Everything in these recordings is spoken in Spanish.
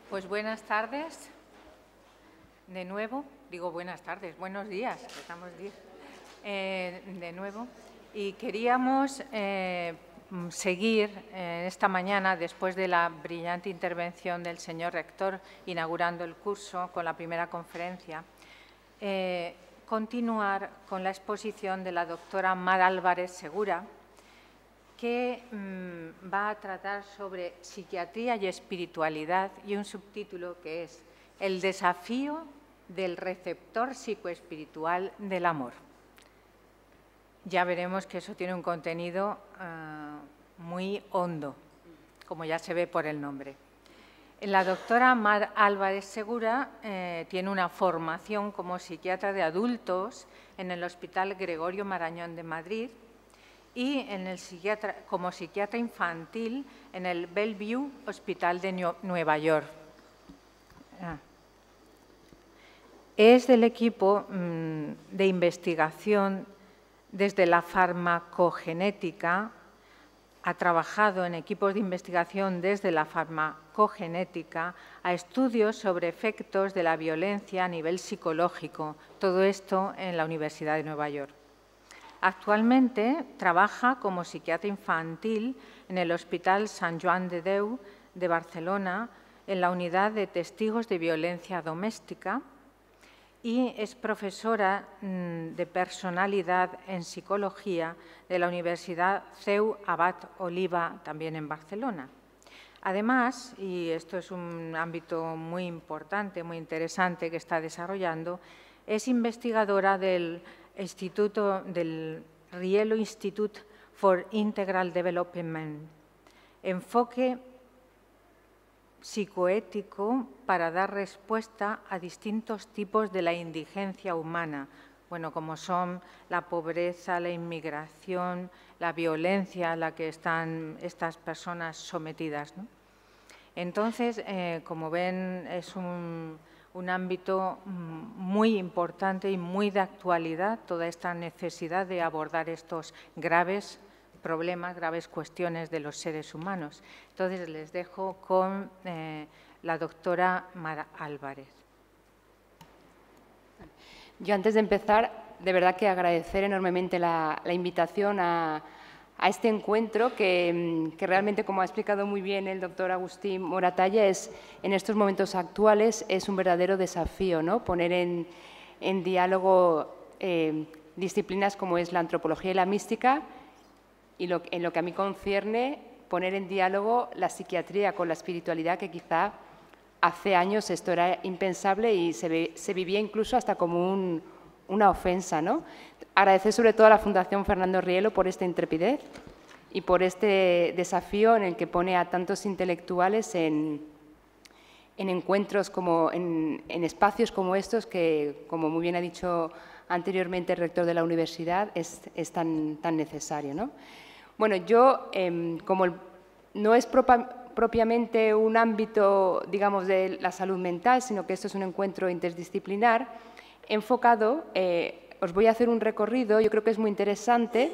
Pues buenas tardes, de nuevo, digo buenas tardes, buenos días, estamos de nuevo. Y queríamos seguir esta mañana, después de la brillante intervención del señor rector inaugurando el curso con la primera conferencia, continuar con la exposición de la doctora Mar Álvarez Segura, que va a tratar sobre psiquiatría y espiritualidad y un subtítulo que es El desafío del receptor psicoespiritual del amor. Ya veremos que eso tiene un contenido muy hondo, como ya se ve por el nombre. La doctora Mar Álvarez Segura tiene una formación como psiquiatra de adultos en el Hospital Gregorio Marañón de Madrid y como psiquiatra infantil en el Bellevue Hospital de Nueva York. Es del equipo de investigación desde la farmacogenética, ha trabajado en equipos de investigación desde la farmacogenética a estudios sobre efectos de la violencia a nivel psicológico, todo esto en la Universidad de Nueva York. Actualmente trabaja como psiquiatra infantil en el Hospital Sant Joan de Déu de Barcelona, en la unidad de testigos de violencia doméstica, y es profesora de personalidad en psicología de la Universidad CEU Abad Oliba, también en Barcelona. Además, y esto es un ámbito muy importante, muy interesante que está desarrollando, es investigadora del Rielo Institute for Integral Development, enfoque psicoético para dar respuesta a distintos tipos de la indigencia humana, bueno, como son la pobreza, la inmigración, la violencia a la que están estas personas sometidas, ¿no? Entonces, como ven, es un ámbito muy importante y muy de actualidad, toda esta necesidad de abordar estos graves problemas, graves cuestiones de los seres humanos. Entonces, les dejo con la doctora Mar Álvarez. Yo, antes de empezar, de verdad que agradecer enormemente la invitación a este encuentro que realmente, como ha explicado muy bien el doctor Agustín Moratalla, en estos momentos actuales es un verdadero desafío, ¿no? Poner en diálogo disciplinas como es la antropología y la mística y en lo que a mí concierne, poner en diálogo la psiquiatría con la espiritualidad, que quizá hace años esto era impensable y se vivía incluso hasta como una ofensa, ¿no? Agradecer sobre todo a la Fundación Fernando Rielo por esta intrepidez y por este desafío en el que pone a tantos intelectuales en encuentros, en espacios como estos que, como muy bien ha dicho anteriormente el rector de la universidad, es tan necesario, ¿no? Bueno, yo, como no es propiamente un ámbito, digamos, de la salud mental, sino que esto es un encuentro interdisciplinar, enfocado, os voy a hacer un recorrido, yo creo que es muy interesante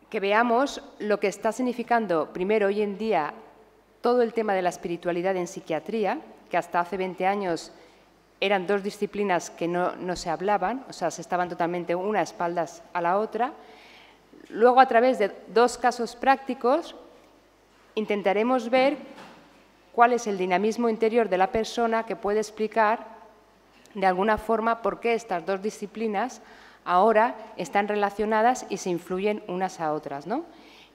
que veamos lo que está significando, primero, hoy en día, todo el tema de la espiritualidad en psiquiatría, que hasta hace 20 años eran dos disciplinas que no se hablaban, o sea, se estaban totalmente una a espaldas a la otra. Luego, a través de dos casos prácticos, intentaremos ver cuál es el dinamismo interior de la persona que puede explicar de alguna forma por qué estas dos disciplinas ahora están relacionadas y se influyen unas a otras, ¿no?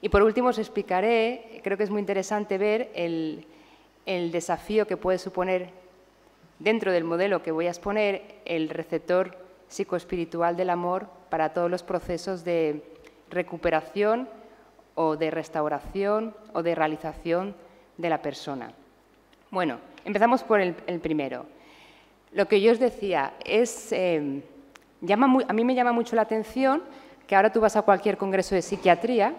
Y por último os explicaré, creo que es muy interesante ver el desafío que puede suponer dentro del modelo que voy a exponer el receptor psicoespiritual del amor para todos los procesos de recuperación o de restauración o de realización de la persona. Bueno, empezamos por el primero. Lo que yo os decía es, a mí me llama mucho la atención que ahora tú vas a cualquier congreso de psiquiatría,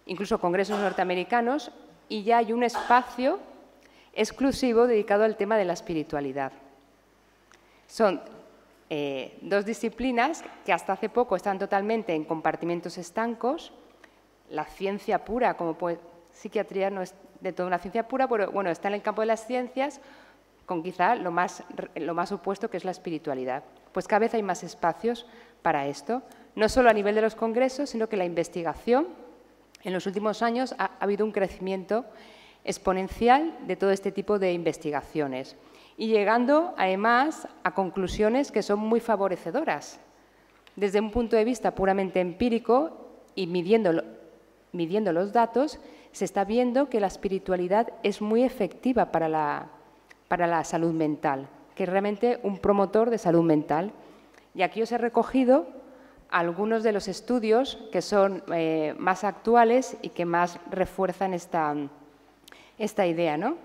incluso congresos norteamericanos, y ya hay un espacio exclusivo dedicado al tema de la espiritualidad. Son dos disciplinas que hasta hace poco estaban totalmente en compartimentos estancos. La ciencia pura, como psiquiatría, no es de toda una ciencia pura, pero bueno, está en el campo de las ciencias con quizá lo más opuesto, que es la espiritualidad. Pues cada vez hay más espacios para esto, no solo a nivel de los congresos, sino que la investigación en los últimos años ha habido un crecimiento exponencial de todo este tipo de investigaciones y llegando además a conclusiones que son muy favorecedoras. Desde un punto de vista puramente empírico y midiendo los datos, se está viendo que la espiritualidad es muy efectiva para la salud mental, que es realmente un promotor de salud mental. Y aquí os he recogido algunos de los estudios que son más actuales y que más refuerzan esta idea, ¿no?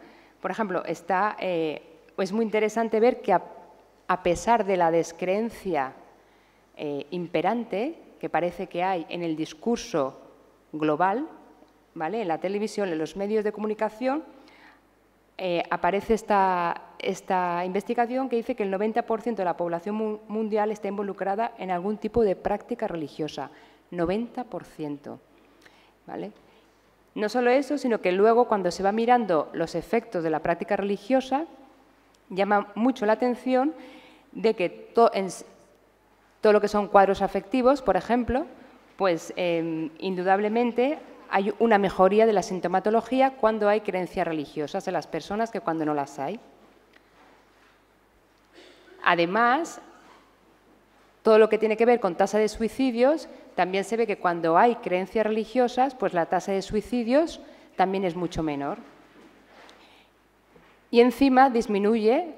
Por ejemplo, es muy interesante ver que a pesar de la descreencia imperante que parece que hay en el discurso global, ¿vale?, en la televisión, en los medios de comunicación, aparece esta investigación que dice que el 90% de la población mundial está involucrada en algún tipo de práctica religiosa. 90%. ¿Vale? No solo eso, sino que luego, cuando se va mirando los efectos de la práctica religiosa, llama mucho la atención de que todo lo que son cuadros afectivos, por ejemplo, pues indudablemente hay una mejoría de la sintomatología cuando hay creencias religiosas en las personas que cuando no las hay. Además, todo lo que tiene que ver con tasa de suicidios, también se ve que cuando hay creencias religiosas, pues la tasa de suicidios también es mucho menor. Y encima disminuye,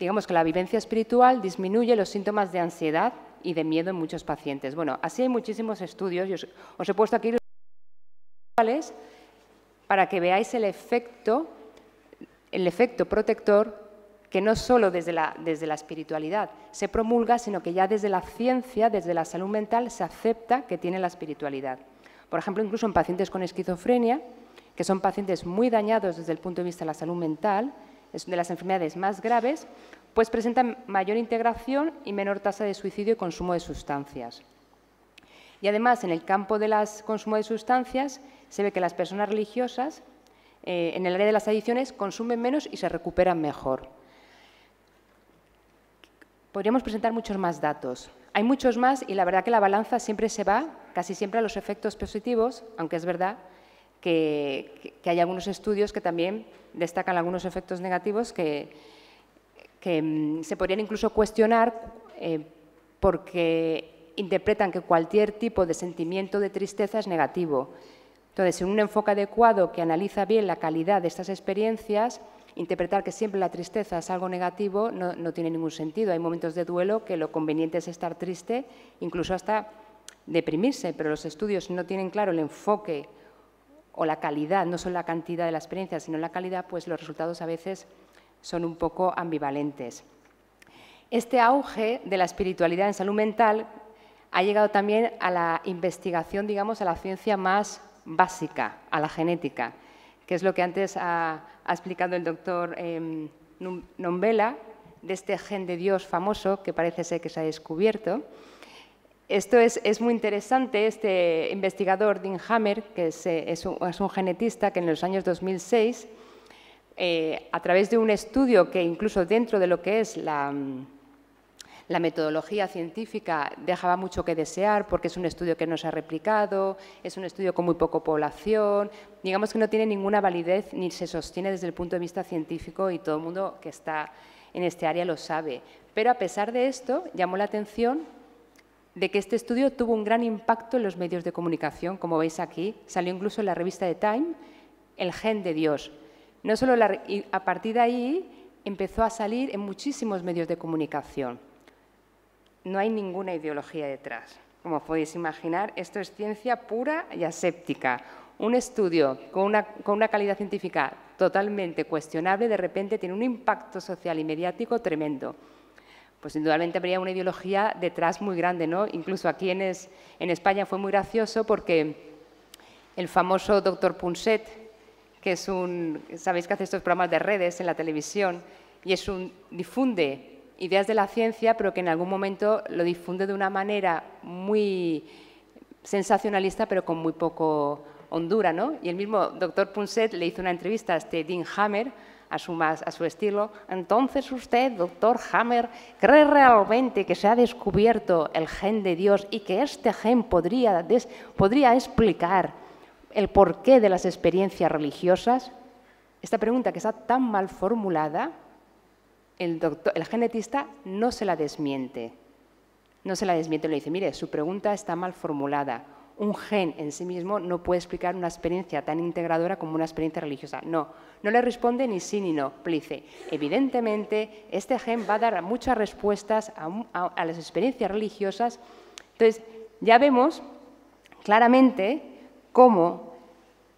digamos que la vivencia espiritual disminuye los síntomas de ansiedad y de miedo en muchos pacientes. Bueno, así hay muchísimos estudios. Yo os he puesto aquí para que veáis el efecto protector que no solo desde la espiritualidad se promulga, sino que ya desde la ciencia, desde la salud mental, se acepta que tiene la espiritualidad. Por ejemplo, incluso en pacientes con esquizofrenia, que son pacientes muy dañados desde el punto de vista de la salud mental, es de las enfermedades más graves, pues presentan mayor integración y menor tasa de suicidio y consumo de sustancias. Y además, en el campo del consumo de sustancias, se ve que las personas religiosas, en el área de las adicciones, consumen menos y se recuperan mejor. Podríamos presentar muchos más datos. Hay muchos más y la verdad que la balanza siempre se va, casi siempre, a los efectos positivos, aunque es verdad que hay algunos estudios que también destacan algunos efectos negativos que se podrían incluso cuestionar porque interpretan que cualquier tipo de sentimiento de tristeza es negativo. Entonces, en un enfoque adecuado que analiza bien la calidad de estas experiencias, interpretar que siempre la tristeza es algo negativo no tiene ningún sentido. Hay momentos de duelo que lo conveniente es estar triste, incluso hasta deprimirse, pero los estudios no tienen claro el enfoque o la calidad, no solo la cantidad de la experiencia, sino la calidad, pues los resultados a veces son un poco ambivalentes. Este auge de la espiritualidad en salud mental ha llegado también a la investigación, digamos, a la ciencia más básica, a la genética, que es lo que antes ha explicado el doctor Nombela, de este gen de Dios famoso que parece ser que se ha descubierto. Esto es muy interesante. Este investigador, Dean Hammer, que es un genetista que en los años 2006, a través de un estudio que incluso dentro de lo que es la metodología científica dejaba mucho que desear porque es un estudio que no se ha replicado, es un estudio con muy poca población, digamos que no tiene ninguna validez ni se sostiene desde el punto de vista científico y todo el mundo que está en este área lo sabe. Pero a pesar de esto, llamó la atención de que este estudio tuvo un gran impacto en los medios de comunicación, como veis aquí, salió incluso en la revista de Time, el gen de Dios. No solo y a partir de ahí empezó a salir en muchísimos medios de comunicación. No hay ninguna ideología detrás. Como podéis imaginar, esto es ciencia pura y aséptica. Un estudio con una calidad científica totalmente cuestionable, de repente tiene un impacto social y mediático tremendo. Pues indudablemente habría una ideología detrás muy grande, ¿no? Incluso aquí en España fue muy gracioso porque el famoso doctor Punset, que es sabéis que hace estos programas de redes en la televisión, y difunde ideas de la ciencia, pero que en algún momento lo difunde de una manera muy sensacionalista, pero con muy poco Honduras, ¿no? Y el mismo doctor Punset le hizo una entrevista a este Dean Hammer, a su estilo. Entonces usted, doctor Hammer, ¿cree realmente que se ha descubierto el gen de Dios y que este gen podría explicar el porqué de las experiencias religiosas? Esta pregunta, que está tan mal formulada, el genetista no se la desmiente. No se la desmiente, le dice, mire, su pregunta está mal formulada. Un gen en sí mismo no puede explicar una experiencia tan integradora como una experiencia religiosa. No le responde ni sí ni no. Le dice, evidentemente, este gen va a dar muchas respuestas a las experiencias religiosas. Entonces, ya vemos claramente cómo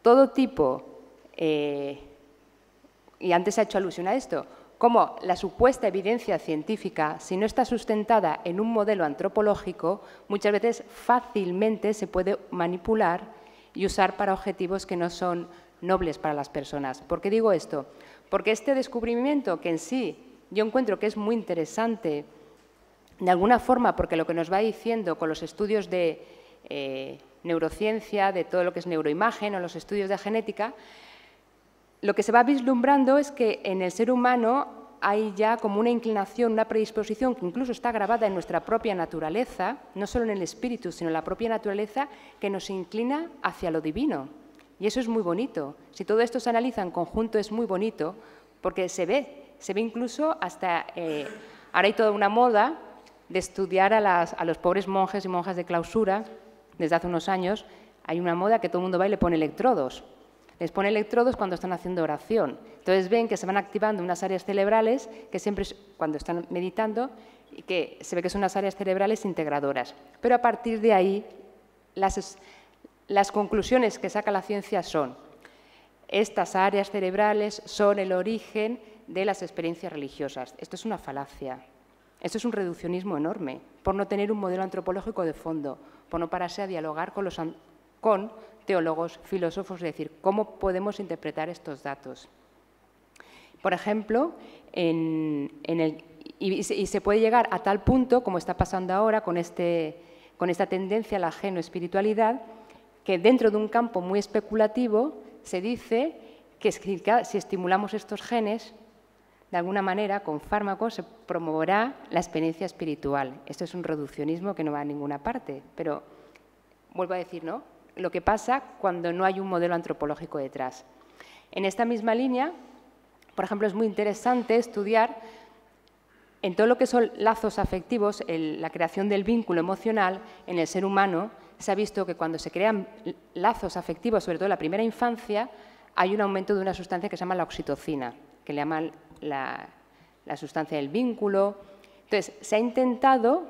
todo tipo, y antes se ha hecho alusión a esto, cómo la supuesta evidencia científica, si no está sustentada en un modelo antropológico, muchas veces fácilmente se puede manipular y usar para objetivos que no son nobles para las personas. ¿Por qué digo esto? Porque este descubrimiento, que en sí yo encuentro que es muy interesante, de alguna forma, porque lo que nos va diciendo con los estudios de neurociencia, de todo lo que es neuroimagen o los estudios de genética, lo que se va vislumbrando es que en el ser humano hay ya como una inclinación, una predisposición que incluso está grabada en nuestra propia naturaleza, no solo en el espíritu, sino en la propia naturaleza, que nos inclina hacia lo divino. Y eso es muy bonito. Si todo esto se analiza en conjunto es muy bonito, porque se ve incluso hasta... ahora hay toda una moda de estudiar a los pobres monjes y monjas de clausura. Desde hace unos años hay una moda que todo el mundo va y le pone electrodos. Les pone electrodos cuando están haciendo oración. Entonces ven que se van activando unas áreas cerebrales que siempre, cuando están meditando, y que se ve que son unas áreas cerebrales integradoras. Pero a partir de ahí, las conclusiones que saca la ciencia son: estas áreas cerebrales son el origen de las experiencias religiosas. Esto es una falacia. Esto es un reduccionismo enorme, por no tener un modelo antropológico de fondo, por no pararse a dialogar con teólogos, filósofos, es decir, cómo podemos interpretar estos datos. Por ejemplo, y se puede llegar a tal punto, como está pasando ahora con esta tendencia a la genoespiritualidad, que dentro de un campo muy especulativo se dice que si estimulamos estos genes, de alguna manera, con fármacos, se promoverá la experiencia espiritual. Esto es un reduccionismo que no va a ninguna parte, pero vuelvo a decir, ¿no?, lo que pasa cuando no hay un modelo antropológico detrás. En esta misma línea, por ejemplo, es muy interesante estudiar en todo lo que son lazos afectivos, la creación del vínculo emocional en el ser humano. Se ha visto que cuando se crean lazos afectivos, sobre todo en la primera infancia, hay un aumento de una sustancia que se llama la oxitocina, que le llaman la sustancia del vínculo. Entonces, se ha intentado,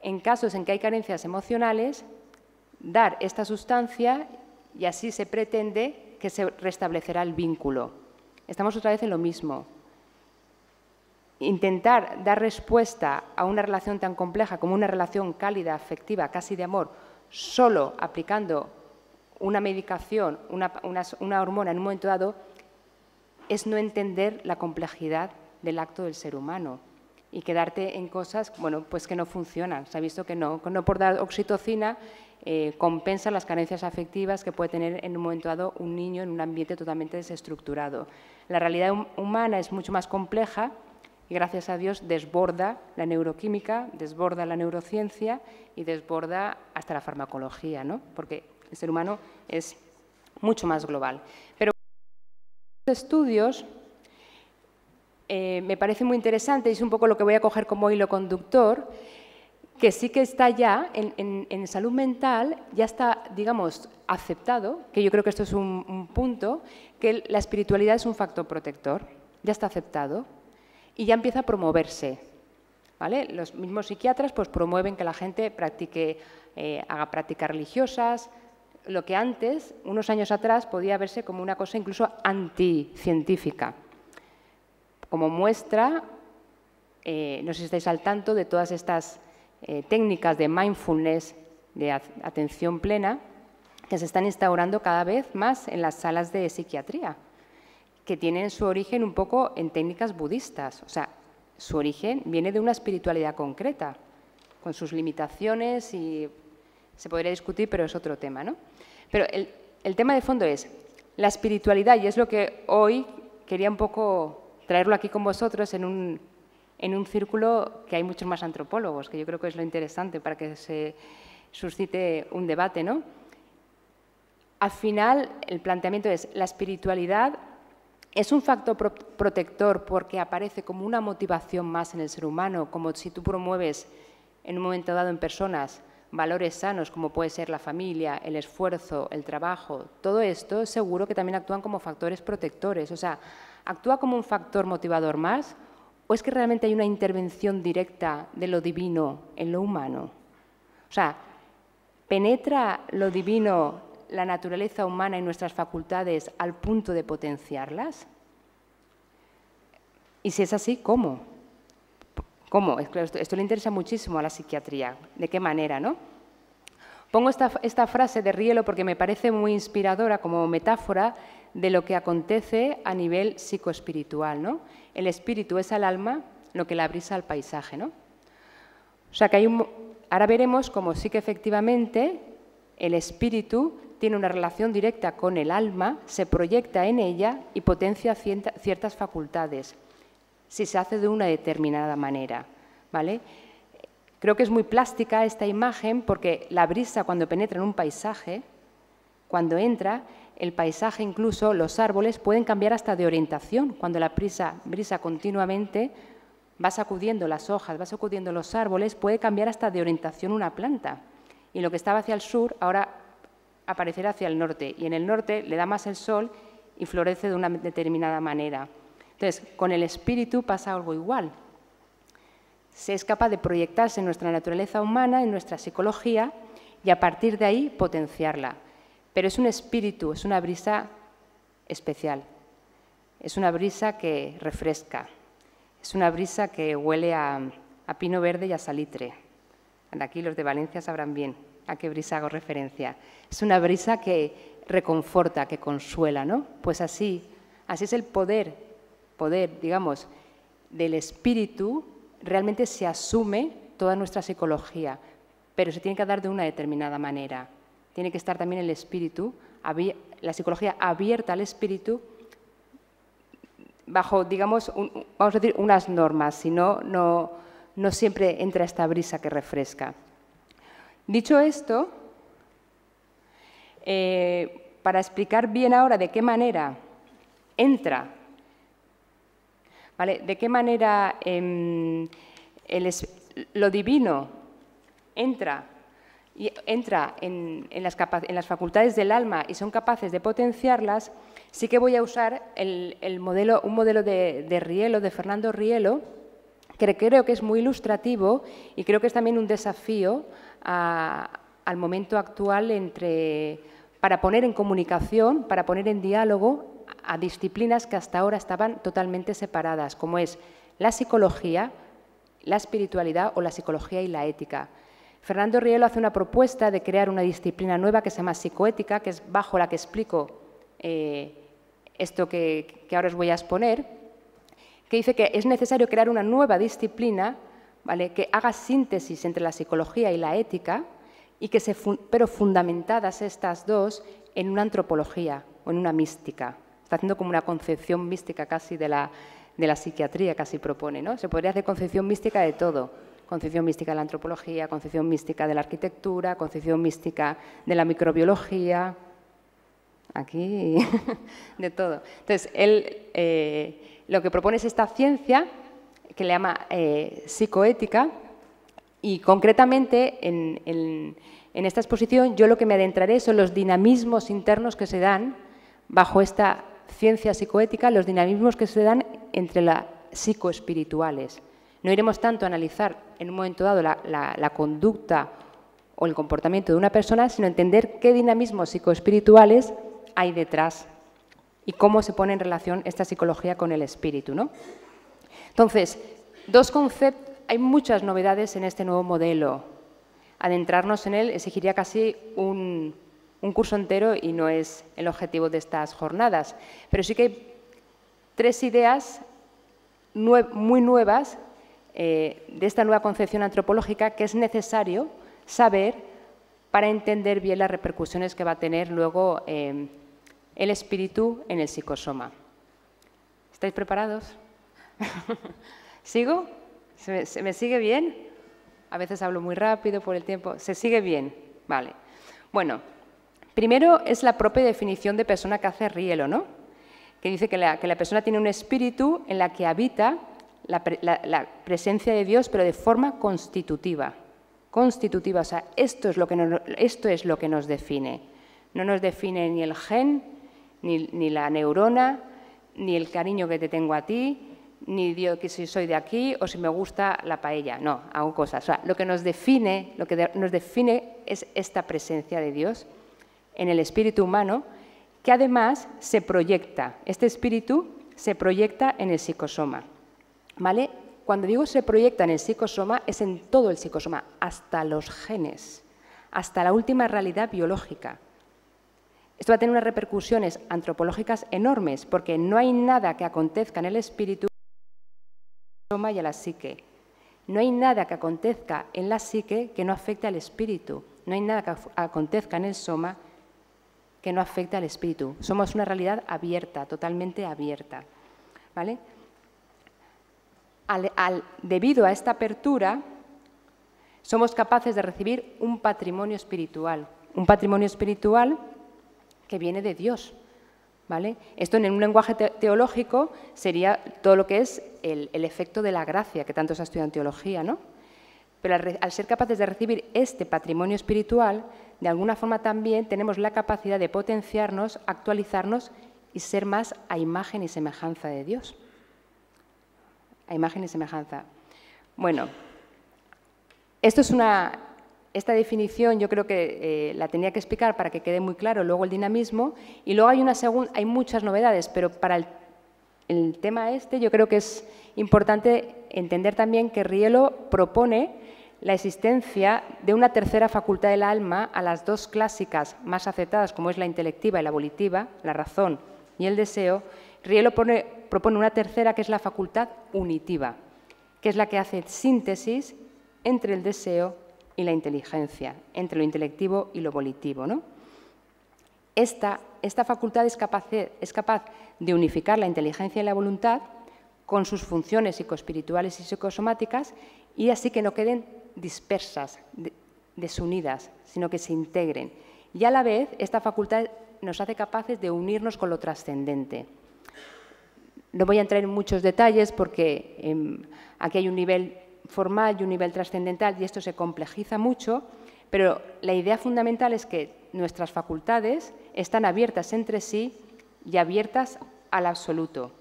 en casos en que hay carencias emocionales, dar esta sustancia y así se pretende que se restablecerá el vínculo. Estamos otra vez en lo mismo. Intentar dar respuesta a una relación tan compleja como una relación cálida, afectiva, casi de amor, solo aplicando una medicación, una hormona en un momento dado, es no entender la complejidad del acto del ser humano y quedarte en cosas, bueno, pues que no funcionan. Se ha visto que no por dar oxitocina compensa las carencias afectivas que puede tener en un momento dado un niño en un ambiente totalmente desestructurado. La realidad humana es mucho más compleja y, gracias a Dios, desborda la neuroquímica, desborda la neurociencia y desborda hasta la farmacología, ¿no?, porque el ser humano es mucho más global. Pero estos estudios me parece muy interesante y es un poco lo que voy a coger como hilo conductor, que sí que está ya en salud mental, ya está, digamos, aceptado, que yo creo que esto es un punto, que la espiritualidad es un factor protector, ya está aceptado y ya empieza a promoverse, ¿vale? Los mismos psiquiatras pues promueven que la gente haga prácticas religiosas, lo que antes, unos años atrás, podía verse como una cosa incluso anticientífica. Como muestra, no sé si estáis al tanto de todas estas técnicas de mindfulness, de atención plena, que se están instaurando cada vez más en las salas de psiquiatría, que tienen su origen un poco en técnicas budistas. O sea, su origen viene de una espiritualidad concreta, con sus limitaciones y se podría discutir, pero es otro tema, ¿no? Pero el tema de fondo es la espiritualidad, y es lo que hoy quería un poco traerlo aquí con vosotros en un círculo que hay muchos más antropólogos, que yo creo que es lo interesante para que se suscite un debate, ¿no? Al final, el planteamiento es la espiritualidad es un factor protector porque aparece como una motivación más en el ser humano, como si tú promueves en un momento dado en personas valores sanos, como puede ser la familia, el esfuerzo, el trabajo. Todo esto seguro que también actúan como factores protectores. O sea, ¿actúa como un factor motivador más o es que realmente hay una intervención directa de lo divino en lo humano? O sea, ¿penetra lo divino la naturaleza humana y nuestras facultades al punto de potenciarlas? Y si es así, ¿cómo? ¿Cómo? Esto le interesa muchísimo a la psiquiatría. ¿De qué manera, no? Pongo esta frase de Rielo porque me parece muy inspiradora como metáfora de lo que acontece a nivel psicoespiritual, ¿no? El espíritu es al alma lo que la brisa al paisaje, ¿no? O sea, que ahora veremos cómo sí que efectivamente el espíritu tiene una relación directa con el alma, se proyecta en ella y potencia ciertas facultades, si se hace de una determinada manera, ¿vale? Creo que es muy plástica esta imagen porque la brisa cuando penetra en un paisaje, cuando entra, el paisaje, incluso los árboles, pueden cambiar hasta de orientación. Cuando la brisa continuamente va sacudiendo las hojas, va sacudiendo los árboles, puede cambiar hasta de orientación una planta. Y lo que estaba hacia el sur, ahora aparecerá hacia el norte. Y en el norte le da más el sol y florece de una determinada manera. Entonces, con el espíritu pasa algo igual. Se es capaz de proyectarse en nuestra naturaleza humana, en nuestra psicología, y a partir de ahí potenciarla. Pero es un espíritu, es una brisa especial. Es una brisa que refresca. Es una brisa que huele a pino verde y a salitre. Aquí los de Valencia sabrán bien a qué brisa hago referencia. Es una brisa que reconforta, que consuela, ¿no? Pues así es el poder, digamos, del espíritu. Realmente se asume toda nuestra psicología, pero se tiene que dar de una determinada manera. Tiene que estar también el espíritu, la psicología abierta al espíritu, bajo, digamos, vamos a decir, unas normas, si no, no siempre entra esta brisa que refresca. Dicho esto, para explicar bien ahora de qué manera entra, ¿vale? De qué manera lo divino entra en las facultades del alma y son capaces de potenciarlas, sí que voy a usar un modelo de Rielo, de Fernando Rielo, que creo que es muy ilustrativo y creo que es también un desafío al momento actual para poner en comunicación, para poner en diálogo a disciplinas que hasta ahora estaban totalmente separadas, como es la psicología, la espiritualidad o la psicología y la ética. Fernando Rielo hace una propuesta de crear una disciplina nueva que se llama psicoética, que es bajo la que explico esto que ahora os voy a exponer, que dice que es necesario crear una nueva disciplina, ¿vale?, que haga síntesis entre la psicología y la ética, pero fundamentadas estas dos en una antropología o en una mística. Está haciendo como una concepción mística casi de la psiquiatría, casi propone, ¿no? Se podría hacer concepción mística de todo. Concepción mística de la antropología, concepción mística de la arquitectura, concepción mística de la microbiología, aquí de todo. Entonces, él lo que propone es esta ciencia que le llama psicoética y concretamente en esta exposición yo lo que me adentraré son los dinamismos internos que se dan bajo esta ciencia psicoética, los dinamismos que se dan entre las psicoespirituales. No iremos tanto a analizar en un momento dado la conducta o el comportamiento de una persona, sino entender qué dinamismos psicoespirituales hay detrás y cómo se pone en relación esta psicología con el espíritu, ¿no? Entonces, dos conceptos, hay muchas novedades en este nuevo modelo. Adentrarnos en él exigiría casi un curso entero y no es el objetivo de estas jornadas. Pero sí que hay tres ideas muy nuevas de esta nueva concepción antropológica que es necesario saber para entender bien las repercusiones que va a tener luego el espíritu en el psicosoma. ¿Estáis preparados? ¿Sigo? ¿Se me sigue bien? A veces hablo muy rápido por el tiempo. ¿Se sigue bien? Vale. Bueno, primero es la propia definición de persona que hace Rielo, ¿no? Que dice que la persona tiene un espíritu en la que habita la presencia de Dios, pero de forma constitutiva. Constitutiva, o sea, esto es lo que nos define. No nos define ni el gen, ni la neurona, ni el cariño que te tengo a ti, ni Dios que si soy de aquí o si me gusta la paella. No, hago cosas. O sea, lo que nos define es esta presencia de Dios en el espíritu humano, que además se proyecta. Este espíritu se proyecta en el psicosoma, ¿vale? Cuando digo se proyecta en el psicosoma, es en todo el psicosoma, hasta los genes, hasta la última realidad biológica. Esto va a tener unas repercusiones antropológicas enormes, porque no hay nada que acontezca en el espíritu y a la psique. No hay nada que acontezca en la psique que no afecte al espíritu. No hay nada que acontezca en el soma que no afecte al espíritu. Somos una realidad abierta, totalmente abierta, ¿vale? Debido a esta apertura, somos capaces de recibir un patrimonio espiritual que viene de Dios, ¿vale? Esto en un lenguaje teológico sería todo lo que es el efecto de la gracia, que tanto se ha estudiado en teología, ¿no? Pero al ser capaces de recibir este patrimonio espiritual, de alguna forma también tenemos la capacidad de potenciarnos, actualizarnos y ser más a imagen y semejanza de Dios. A imagen y semejanza. Bueno, esta definición yo creo que la tenía que explicar para que quede muy claro luego el dinamismo, y luego hay muchas novedades, pero para el tema yo creo que es importante entender también que Rielo propone la existencia de una tercera facultad del alma a las dos clásicas más aceptadas, como es la intelectiva y la volitiva, la razón y el deseo. Rielo propone una tercera, que es la facultad unitiva, que es la que hace síntesis entre el deseo y la inteligencia, entre lo intelectivo y lo volitivo, ¿no? Esta facultad es capaz de unificar la inteligencia y la voluntad con sus funciones psicoespirituales y psicosomáticas, y así que no queden dispersas, desunidas, sino que se integren. Y a la vez, esta facultad nos hace capaces de unirnos con lo trascendente. No voy a entrar en muchos detalles porque aquí hay un nivel formal y un nivel trascendental y esto se complejiza mucho, pero la idea fundamental es que nuestras facultades están abiertas entre sí y abiertas al absoluto.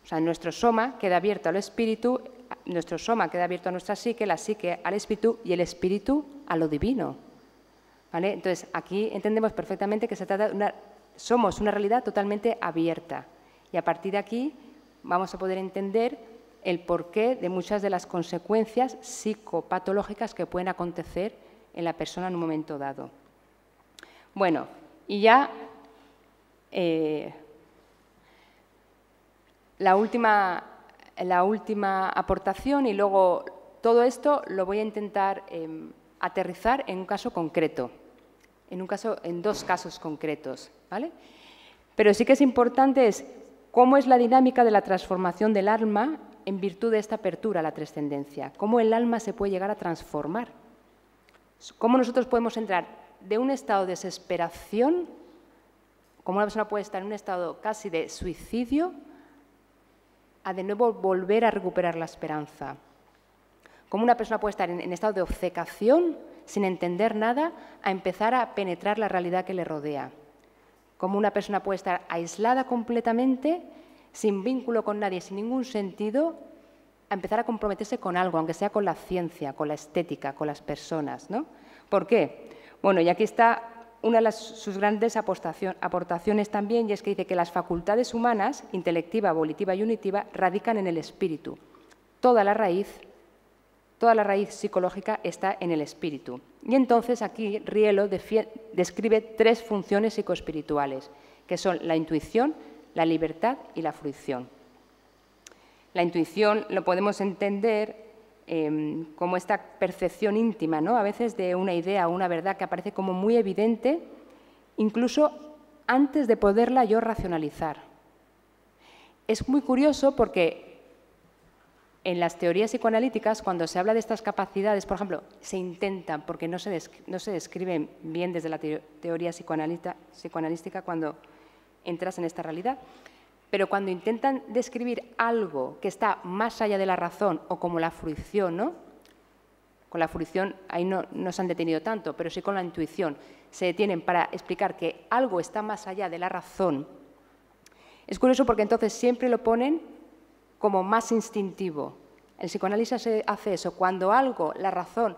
O sea, nuestro soma queda abierto al espíritu, nuestro soma queda abierto a nuestra psique, la psique al espíritu y el espíritu a lo divino, ¿vale? Entonces, aquí entendemos perfectamente que se trata de somos una realidad totalmente abierta, y a partir de aquí vamos a poder entender el porqué de muchas de las consecuencias psicopatológicas que pueden acontecer en la persona en un momento dado. Bueno, y ya la última aportación, y luego todo esto lo voy a intentar aterrizar en un caso concreto, en dos casos concretos, ¿vale? Pero sí que es importante cómo es la dinámica de la transformación del alma en virtud de esta apertura a la trascendencia, cómo el alma se puede llegar a transformar, cómo nosotros podemos entrar de un estado de desesperación, cómo una persona puede estar en un estado casi de suicidio, a de nuevo volver a recuperar la esperanza. Cómo una persona puede estar en estado de obcecación, sin entender nada, a empezar a penetrar la realidad que le rodea. Cómo una persona puede estar aislada completamente, sin vínculo con nadie, sin ningún sentido, a empezar a comprometerse con algo, aunque sea con la ciencia, con la estética, con las personas, ¿no? ¿Por qué? Bueno, y aquí está una de sus grandes aportaciones también, y es que dice que las facultades humanas, intelectiva, volitiva y unitiva, radican en el espíritu. Toda la raíz psicológica está en el espíritu. Y entonces aquí Rielo describe tres funciones psicoespirituales, que son la intuición, la libertad y la fruición. La intuición lo podemos entender como esta percepción íntima, ¿no? A veces de una idea o una verdad que aparece como muy evidente, incluso antes de poderla yo racionalizar. Es muy curioso porque en las teorías psicoanalíticas, cuando se habla de estas capacidades, por ejemplo, se intentan, porque no se describen bien desde la teoría psicoanalística cuando entras en esta realidad, pero cuando intentan describir algo que está más allá de la razón, o como la fruición, ¿no? Con la fruición ahí no se han detenido tanto, pero sí con la intuición. Se detienen para explicar que algo está más allá de la razón. Es curioso porque entonces siempre lo ponen como más instintivo. El psicoanálisis hace eso. Cuando algo, la razón,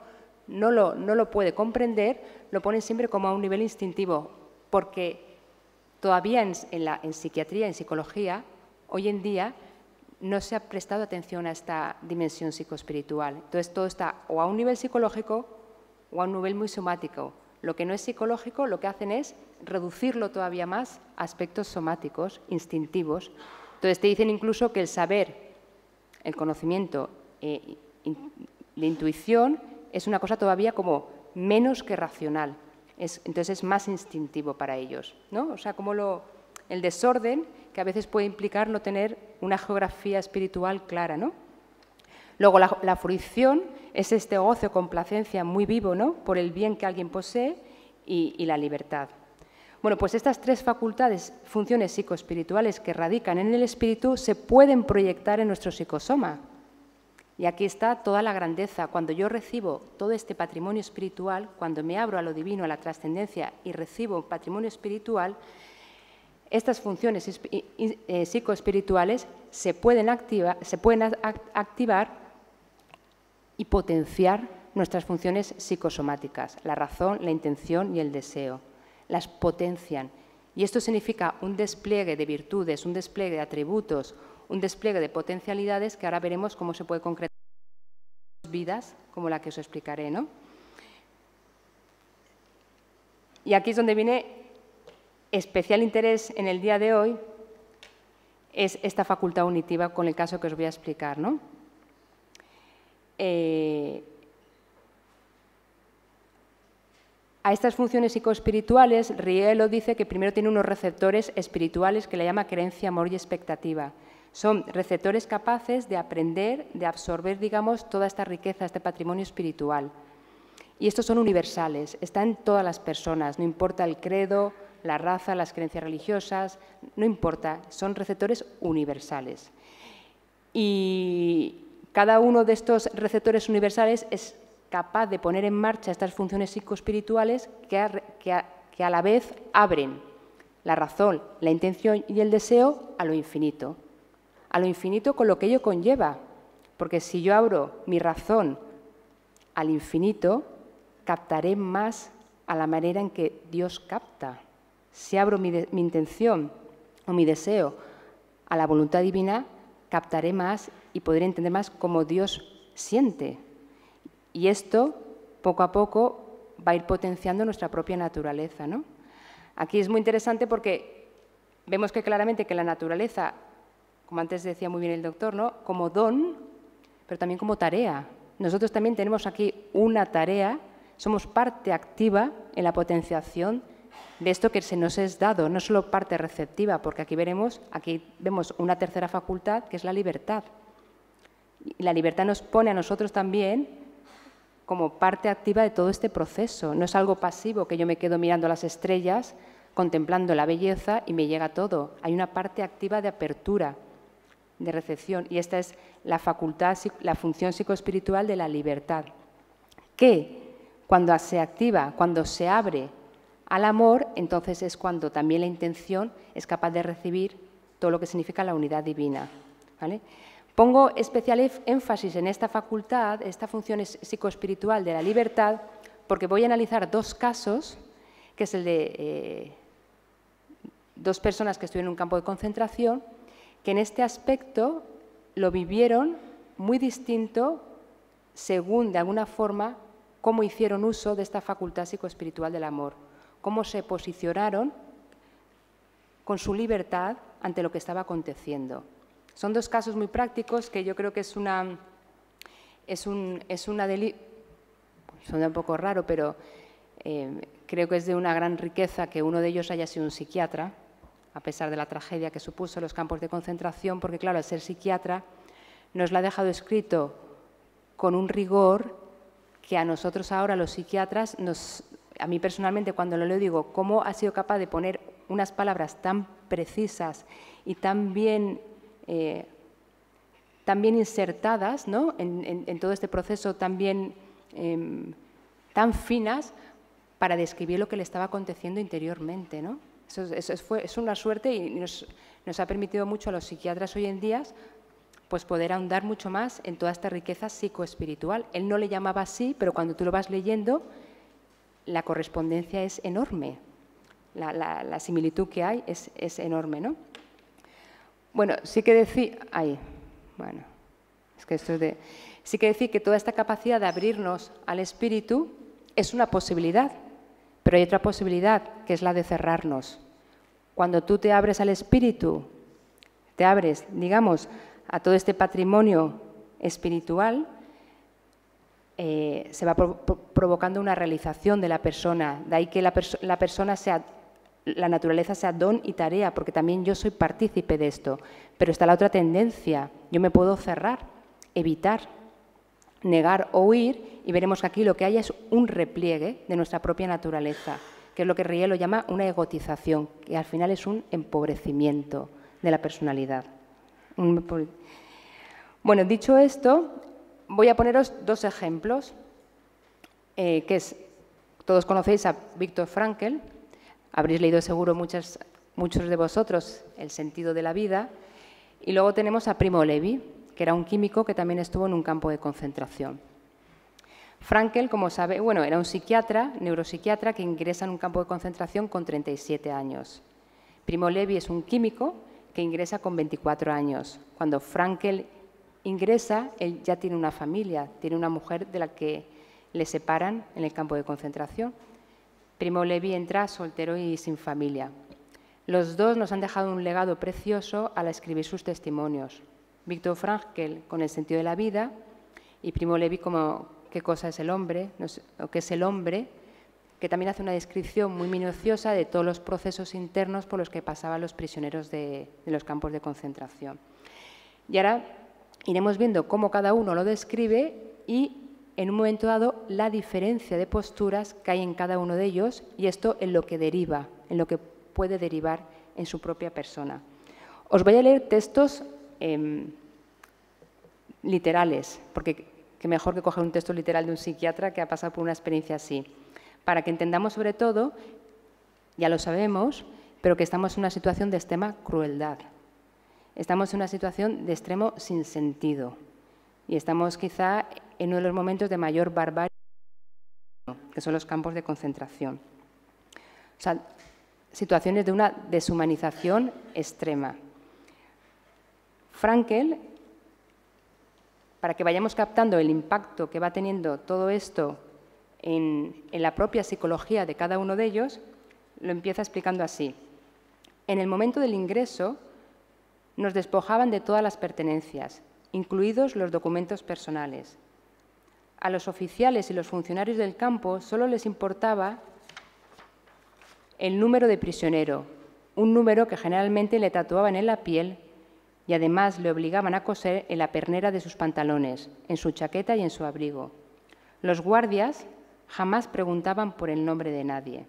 no lo puede comprender, lo ponen siempre como a un nivel instintivo, porque todavía en psiquiatría, en psicología, hoy en día no se ha prestado atención a esta dimensión psicoespiritual. Entonces, todo está o a un nivel psicológico o a un nivel muy somático. Lo que no es psicológico, lo que hacen es reducirlo todavía más a aspectos somáticos, instintivos. Entonces, te dicen incluso que el saber, el conocimiento, la intuición es una cosa todavía como menos que racional. Entonces es más instintivo para ellos, ¿no? O sea, como el desorden que a veces puede implicar no tener una geografía espiritual clara, ¿no? Luego la fruición es este goce o complacencia muy vivo, ¿no? Por el bien que alguien posee y la libertad. Bueno, pues estas tres facultades, funciones psicoespirituales que radican en el espíritu se pueden proyectar en nuestro psicosoma. Y aquí está toda la grandeza. Cuando yo recibo todo este patrimonio espiritual, cuando me abro a lo divino, a la trascendencia y recibo patrimonio espiritual, estas funciones psicoespirituales se pueden activar y potenciar nuestras funciones psicosomáticas, la razón, la intención y el deseo. Las potencian. Y esto significa un despliegue de virtudes, un despliegue de atributos, un despliegue de potencialidades que ahora veremos cómo se puede concretar en vidas, como la que os explicaré, ¿no? Y aquí es donde viene especial interés en el día de hoy, es esta facultad unitiva con el caso que os voy a explicar, ¿no? A estas funciones psicoespirituales, Rielo dice que primero tiene unos receptores espirituales que le llama creencia, amor y expectativa. Son receptores capaces de aprender, de absorber, digamos, toda esta riqueza, este patrimonio espiritual. Y estos son universales, están en todas las personas, no importa el credo, la raza, las creencias religiosas, no importa, son receptores universales. Y cada uno de estos receptores universales es capaz de poner en marcha estas funciones psicoespirituales que a la vez abren la razón, la intención y el deseo a lo infinito con lo que ello conlleva, porque si yo abro mi razón al infinito, captaré más a la manera en que Dios capta. Si abro mi intención o mi deseo a la voluntad divina, captaré más y podré entender más cómo Dios siente. Y esto, poco a poco, va a ir potenciando nuestra propia naturaleza, ¿no? Aquí es muy interesante porque vemos que claramente que la naturaleza, como antes decía muy bien el doctor, ¿no? Como don, pero también como tarea. Nosotros también tenemos aquí una tarea, somos parte activa en la potenciación de esto que se nos es dado, no solo parte receptiva, porque aquí vemos una tercera facultad, que es la libertad. Y la libertad nos pone a nosotros también como parte activa de todo este proceso. No es algo pasivo, que yo me quedo mirando las estrellas, contemplando la belleza y me llega todo. Hay una parte activa de apertura, de recepción, y esta es la facultad, la función psicoespiritual de la libertad, que cuando se activa, cuando se abre al amor, entonces es cuando también la intención es capaz de recibir todo lo que significa la unidad divina, ¿vale? Pongo especial énfasis en esta facultad, esta función psicoespiritual de la libertad, porque voy a analizar dos casos, que es el de dos personas que estuvieron en un campo de concentración, que en este aspecto lo vivieron muy distinto según, de alguna forma, cómo hicieron uso de esta facultad psicoespiritual del amor, cómo se posicionaron con su libertad ante lo que estaba aconteciendo. Son dos casos muy prácticos que yo creo que es una suena un poco raro, pero creo que es de una gran riqueza que uno de ellos haya sido un psiquiatra, a pesar de la tragedia que supuso los campos de concentración, porque claro, al ser psiquiatra nos lo ha dejado escrito con un rigor que a nosotros ahora, los psiquiatras, a mí personalmente cuando lo leo digo, ¿cómo ha sido capaz de poner unas palabras tan precisas y tan bien insertadas, ¿no? en todo este proceso, tan finas para describir lo que le estaba aconteciendo interiormente, ¿no? Es una suerte y nos ha permitido mucho a los psiquiatras hoy en día pues poder ahondar mucho más en toda esta riqueza psicoespiritual. Él no le llamaba así, pero cuando tú lo vas leyendo, la correspondencia es enorme. La similitud que hay es enorme, ¿no? Bueno, sí que decir... sí que decir que toda esta capacidad de abrirnos al espíritu es una posibilidad, pero hay otra posibilidad, que es la de cerrarnos. Cuando tú te abres al espíritu, te abres, digamos, a todo este patrimonio espiritual, se va provocando una realización de la persona. De ahí que la naturaleza sea don y tarea, porque también yo soy partícipe de esto. Pero está la otra tendencia. Yo me puedo cerrar, evitar, negar o huir, y veremos que aquí lo que hay es un repliegue de nuestra propia naturaleza, que es lo que Rielo llama una egotización, que al final es un empobrecimiento de la personalidad. Bueno, dicho esto, voy a poneros dos ejemplos, todos conocéis a Viktor Frankl, habréis leído seguro muchos de vosotros El sentido de la vida, y luego tenemos a Primo Levi, que era un químico que también estuvo en un campo de concentración. Frankl, como sabe, era un psiquiatra, neuropsiquiatra, que ingresa en un campo de concentración con 37 años. Primo Levi es un químico que ingresa con 24 años. Cuando Frankl ingresa, él ya tiene una familia, tiene una mujer de la que le separan en el campo de concentración. Primo Levi entra soltero y sin familia. Los dos nos han dejado un legado precioso al escribir sus testimonios. Viktor Frankl con El sentido de la vida y Primo Levi como ¿Qué cosa es el hombre? O ¿qué es el hombre? Que también hace una descripción muy minuciosa de todos los procesos internos por los que pasaban los prisioneros de los campos de concentración. Y ahora iremos viendo cómo cada uno lo describe y, en un momento dado, la diferencia de posturas que hay en cada uno de ellos y esto en lo que deriva, en lo que puede derivar en su propia persona. Os voy a leer textos literales, porque qué mejor que coger un texto literal de un psiquiatra que ha pasado por una experiencia así, para que entendamos sobre todo, ya lo sabemos, pero que estamos en una situación de extrema crueldad. Estamos en una situación de extremo sinsentido y estamos quizá en uno de los momentos de mayor barbarie, que son los campos de concentración. O sea, situaciones de una deshumanización extrema. Frankl, para que vayamos captando el impacto que va teniendo todo esto en la propia psicología de cada uno de ellos, lo empieza explicando así. En el momento del ingreso, nos despojaban de todas las pertenencias, incluidos los documentos personales. A los oficiales y los funcionarios del campo solo les importaba el número de prisionero, un número que generalmente le tatuaban en la piel y además le obligaban a coser en la pernera de sus pantalones, en su chaqueta y en su abrigo. Los guardias jamás preguntaban por el nombre de nadie.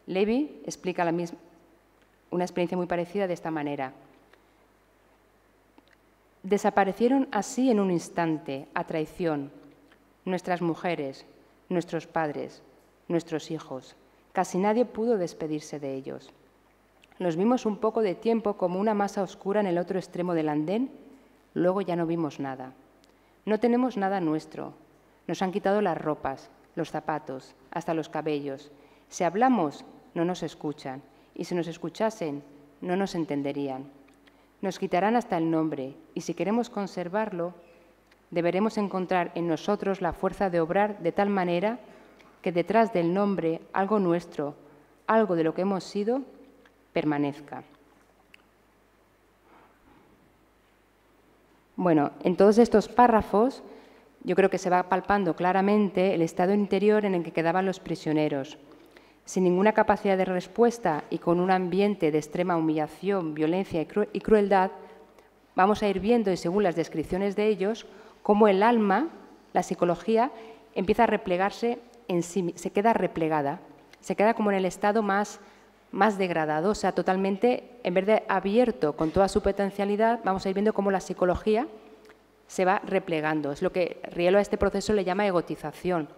Levi explica una experiencia muy parecida de esta manera. Desaparecieron así en un instante, a traición, nuestras mujeres, nuestros padres, nuestros hijos. Casi nadie pudo despedirse de ellos. Los vimos un poco de tiempo como una masa oscura en el otro extremo del andén, luego ya no vimos nada. No tenemos nada nuestro. Nos han quitado las ropas, los zapatos, hasta los cabellos. Si hablamos, no nos escuchan, y si nos escuchasen, no nos entenderían. Nos quitarán hasta el nombre, y si queremos conservarlo, deberemos encontrar en nosotros la fuerza de obrar de tal manera que detrás del nombre algo nuestro, algo de lo que hemos sido, permanezca. Bueno, en todos estos párrafos yo creo que se va palpando claramente el estado interior en el que quedaban los prisioneros. Sin ninguna capacidad de respuesta y con un ambiente de extrema humillación, violencia y crueldad, vamos a ir viendo, y según las descripciones de ellos, cómo el alma, la psicología, empieza a replegarse en sí, se queda replegada, se queda como en el estado más degradado, o sea, totalmente, en vez de abierto con toda su potencialidad, vamos a ir viendo cómo la psicología se va replegando. Es lo que Rielo a este proceso le llama egotización.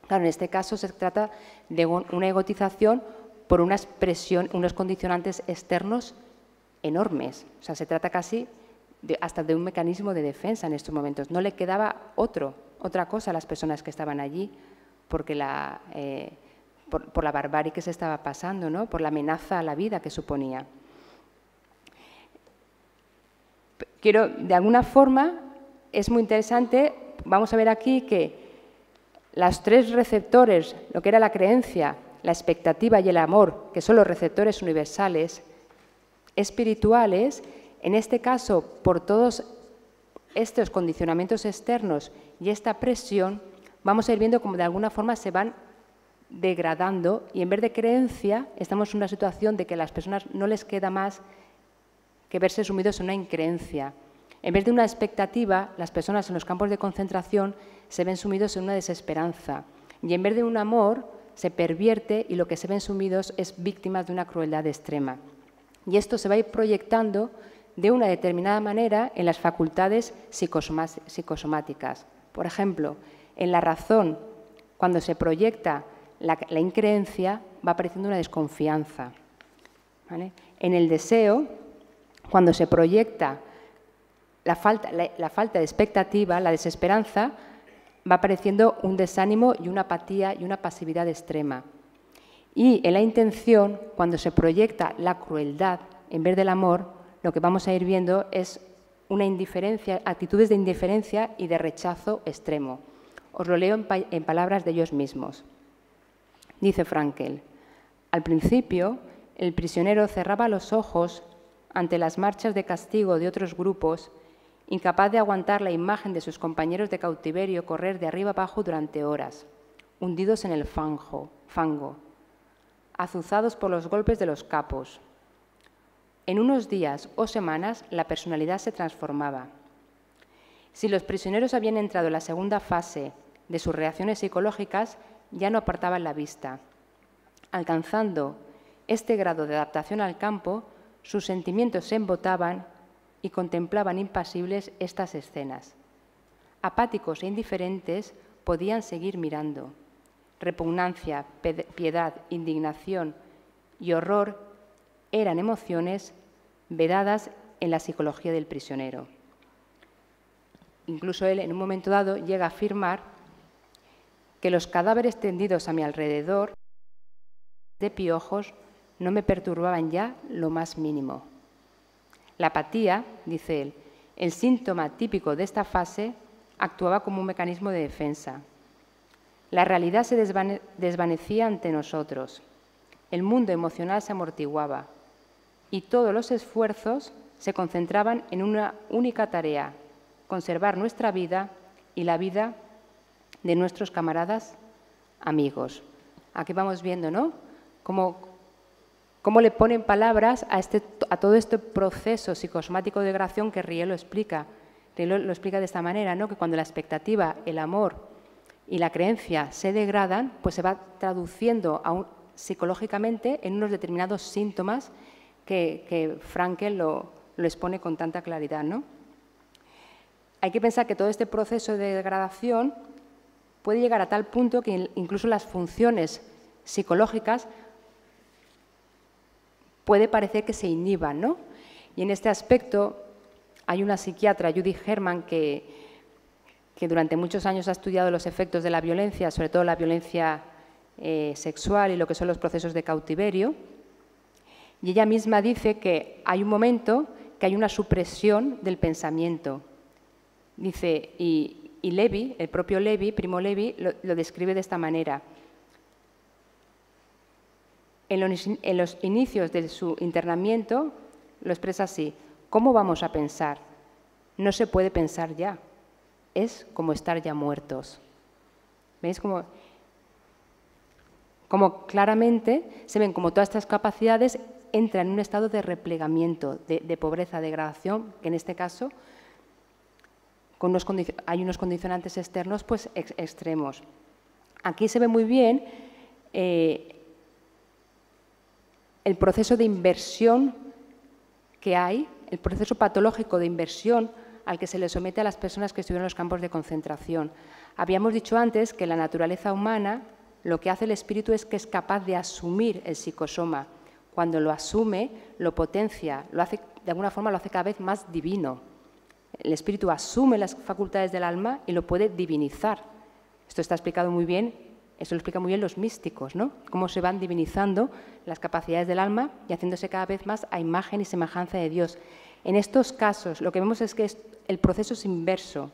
Claro, en este caso se trata de una egotización por una expresión, unos condicionantes externos enormes. O sea, se trata casi hasta de un mecanismo de defensa en estos momentos. No le quedaba otra cosa a las personas que estaban allí, porque por la barbarie que se estaba pasando, ¿no? Por la amenaza a la vida que suponía. Quiero, de alguna forma, es muy interesante, vamos a ver aquí que los tres receptores, lo que era la creencia, la expectativa y el amor, que son los receptores universales, espirituales, en este caso, por todos estos condicionamientos externos y esta presión, vamos a ir viendo cómo de alguna forma se van degradando y en vez de creencia estamos en una situación de que a las personas no les queda más que verse sumidos en una increencia. En vez de una expectativa, las personas en los campos de concentración se ven sumidos en una desesperanza y en vez de un amor se pervierte y lo que se ven sumidos es víctimas de una crueldad extrema. Y esto se va a ir proyectando de una determinada manera en las facultades psicosomáticas. Por ejemplo, en la razón, cuando se proyecta la increencia, va apareciendo una desconfianza, ¿vale? En el deseo, cuando se proyecta la falta de expectativa, la desesperanza, va apareciendo un desánimo y una apatía y una pasividad extrema. Y en la intención, cuando se proyecta la crueldad en vez del amor, lo que vamos a ir viendo es una indiferencia, actitudes de indiferencia y de rechazo extremo. Os lo leo en palabras de ellos mismos. Dice Frankel: al principio, el prisionero cerraba los ojos ante las marchas de castigo de otros grupos, incapaz de aguantar la imagen de sus compañeros de cautiverio correr de arriba abajo durante horas, hundidos en el fango, azuzados por los golpes de los capos. En unos días o semanas la personalidad se transformaba. Si los prisioneros habían entrado en la segunda fase de sus reacciones psicológicas, ya no apartaban la vista. Alcanzando este grado de adaptación al campo, sus sentimientos se embotaban y contemplaban impasibles estas escenas. Apáticos e indiferentes podían seguir mirando. Repugnancia, piedad, indignación y horror eran emociones vedadas en la psicología del prisionero. Incluso él, en un momento dado, llega a afirmar que los cadáveres tendidos a mi alrededor de piojos no me perturbaban ya lo más mínimo. La apatía, dice él, el síntoma típico de esta fase, actuaba como un mecanismo de defensa. La realidad se desvanecía ante nosotros. El mundo emocional se amortiguaba y todos los esfuerzos se concentraban en una única tarea: conservar nuestra vida y la vida de nuestros camaradas amigos. Aquí vamos viendo, ¿no?, cómo le ponen palabras a todo este proceso psicosomático de degradación que Rielo explica. Rielo lo explica de esta manera, ¿no?, que cuando la expectativa, el amor y la creencia se degradan, pues se va traduciendo psicológicamente en unos determinados síntomas que Frankel lo expone con tanta claridad, ¿no? Hay que pensar que todo este proceso de degradación puede llegar a tal punto que incluso las funciones psicológicas puede parecer que se inhiban, ¿no? Y en este aspecto hay una psiquiatra, Judy Herman, que durante muchos años ha estudiado los efectos de la violencia, sobre todo la violencia sexual y lo que son los procesos de cautiverio. Y ella misma dice que hay un momento que hay una supresión del pensamiento. Dice, y Levi, el propio Levi, Primo Levi, lo describe de esta manera. En los inicios de su internamiento lo expresa así: ¿cómo vamos a pensar? No se puede pensar ya. es como estar ya muertos. ¿Veis? Como claramente se ven como todas estas capacidades entran en un estado de replegamiento, de pobreza, degradación, que en este caso hay unos condicionantes externos pues, extremos. Aquí se ve muy bien el proceso de inversión que hay, el proceso patológico de inversión al que se le somete a las personas que estuvieron en los campos de concentración. Habíamos dicho antes que la naturaleza humana, lo que hace el espíritu es que es capaz de asumir el psicosoma. Cuando lo asume, lo potencia, de alguna forma lo hace cada vez más divino. El espíritu asume las facultades del alma y lo puede divinizar. Esto está explicado muy bien, esto lo explican muy bien los místicos, ¿no? Cómo se van divinizando las capacidades del alma y haciéndose cada vez más a imagen y semejanza de Dios. En estos casos, lo que vemos es que el proceso es inverso.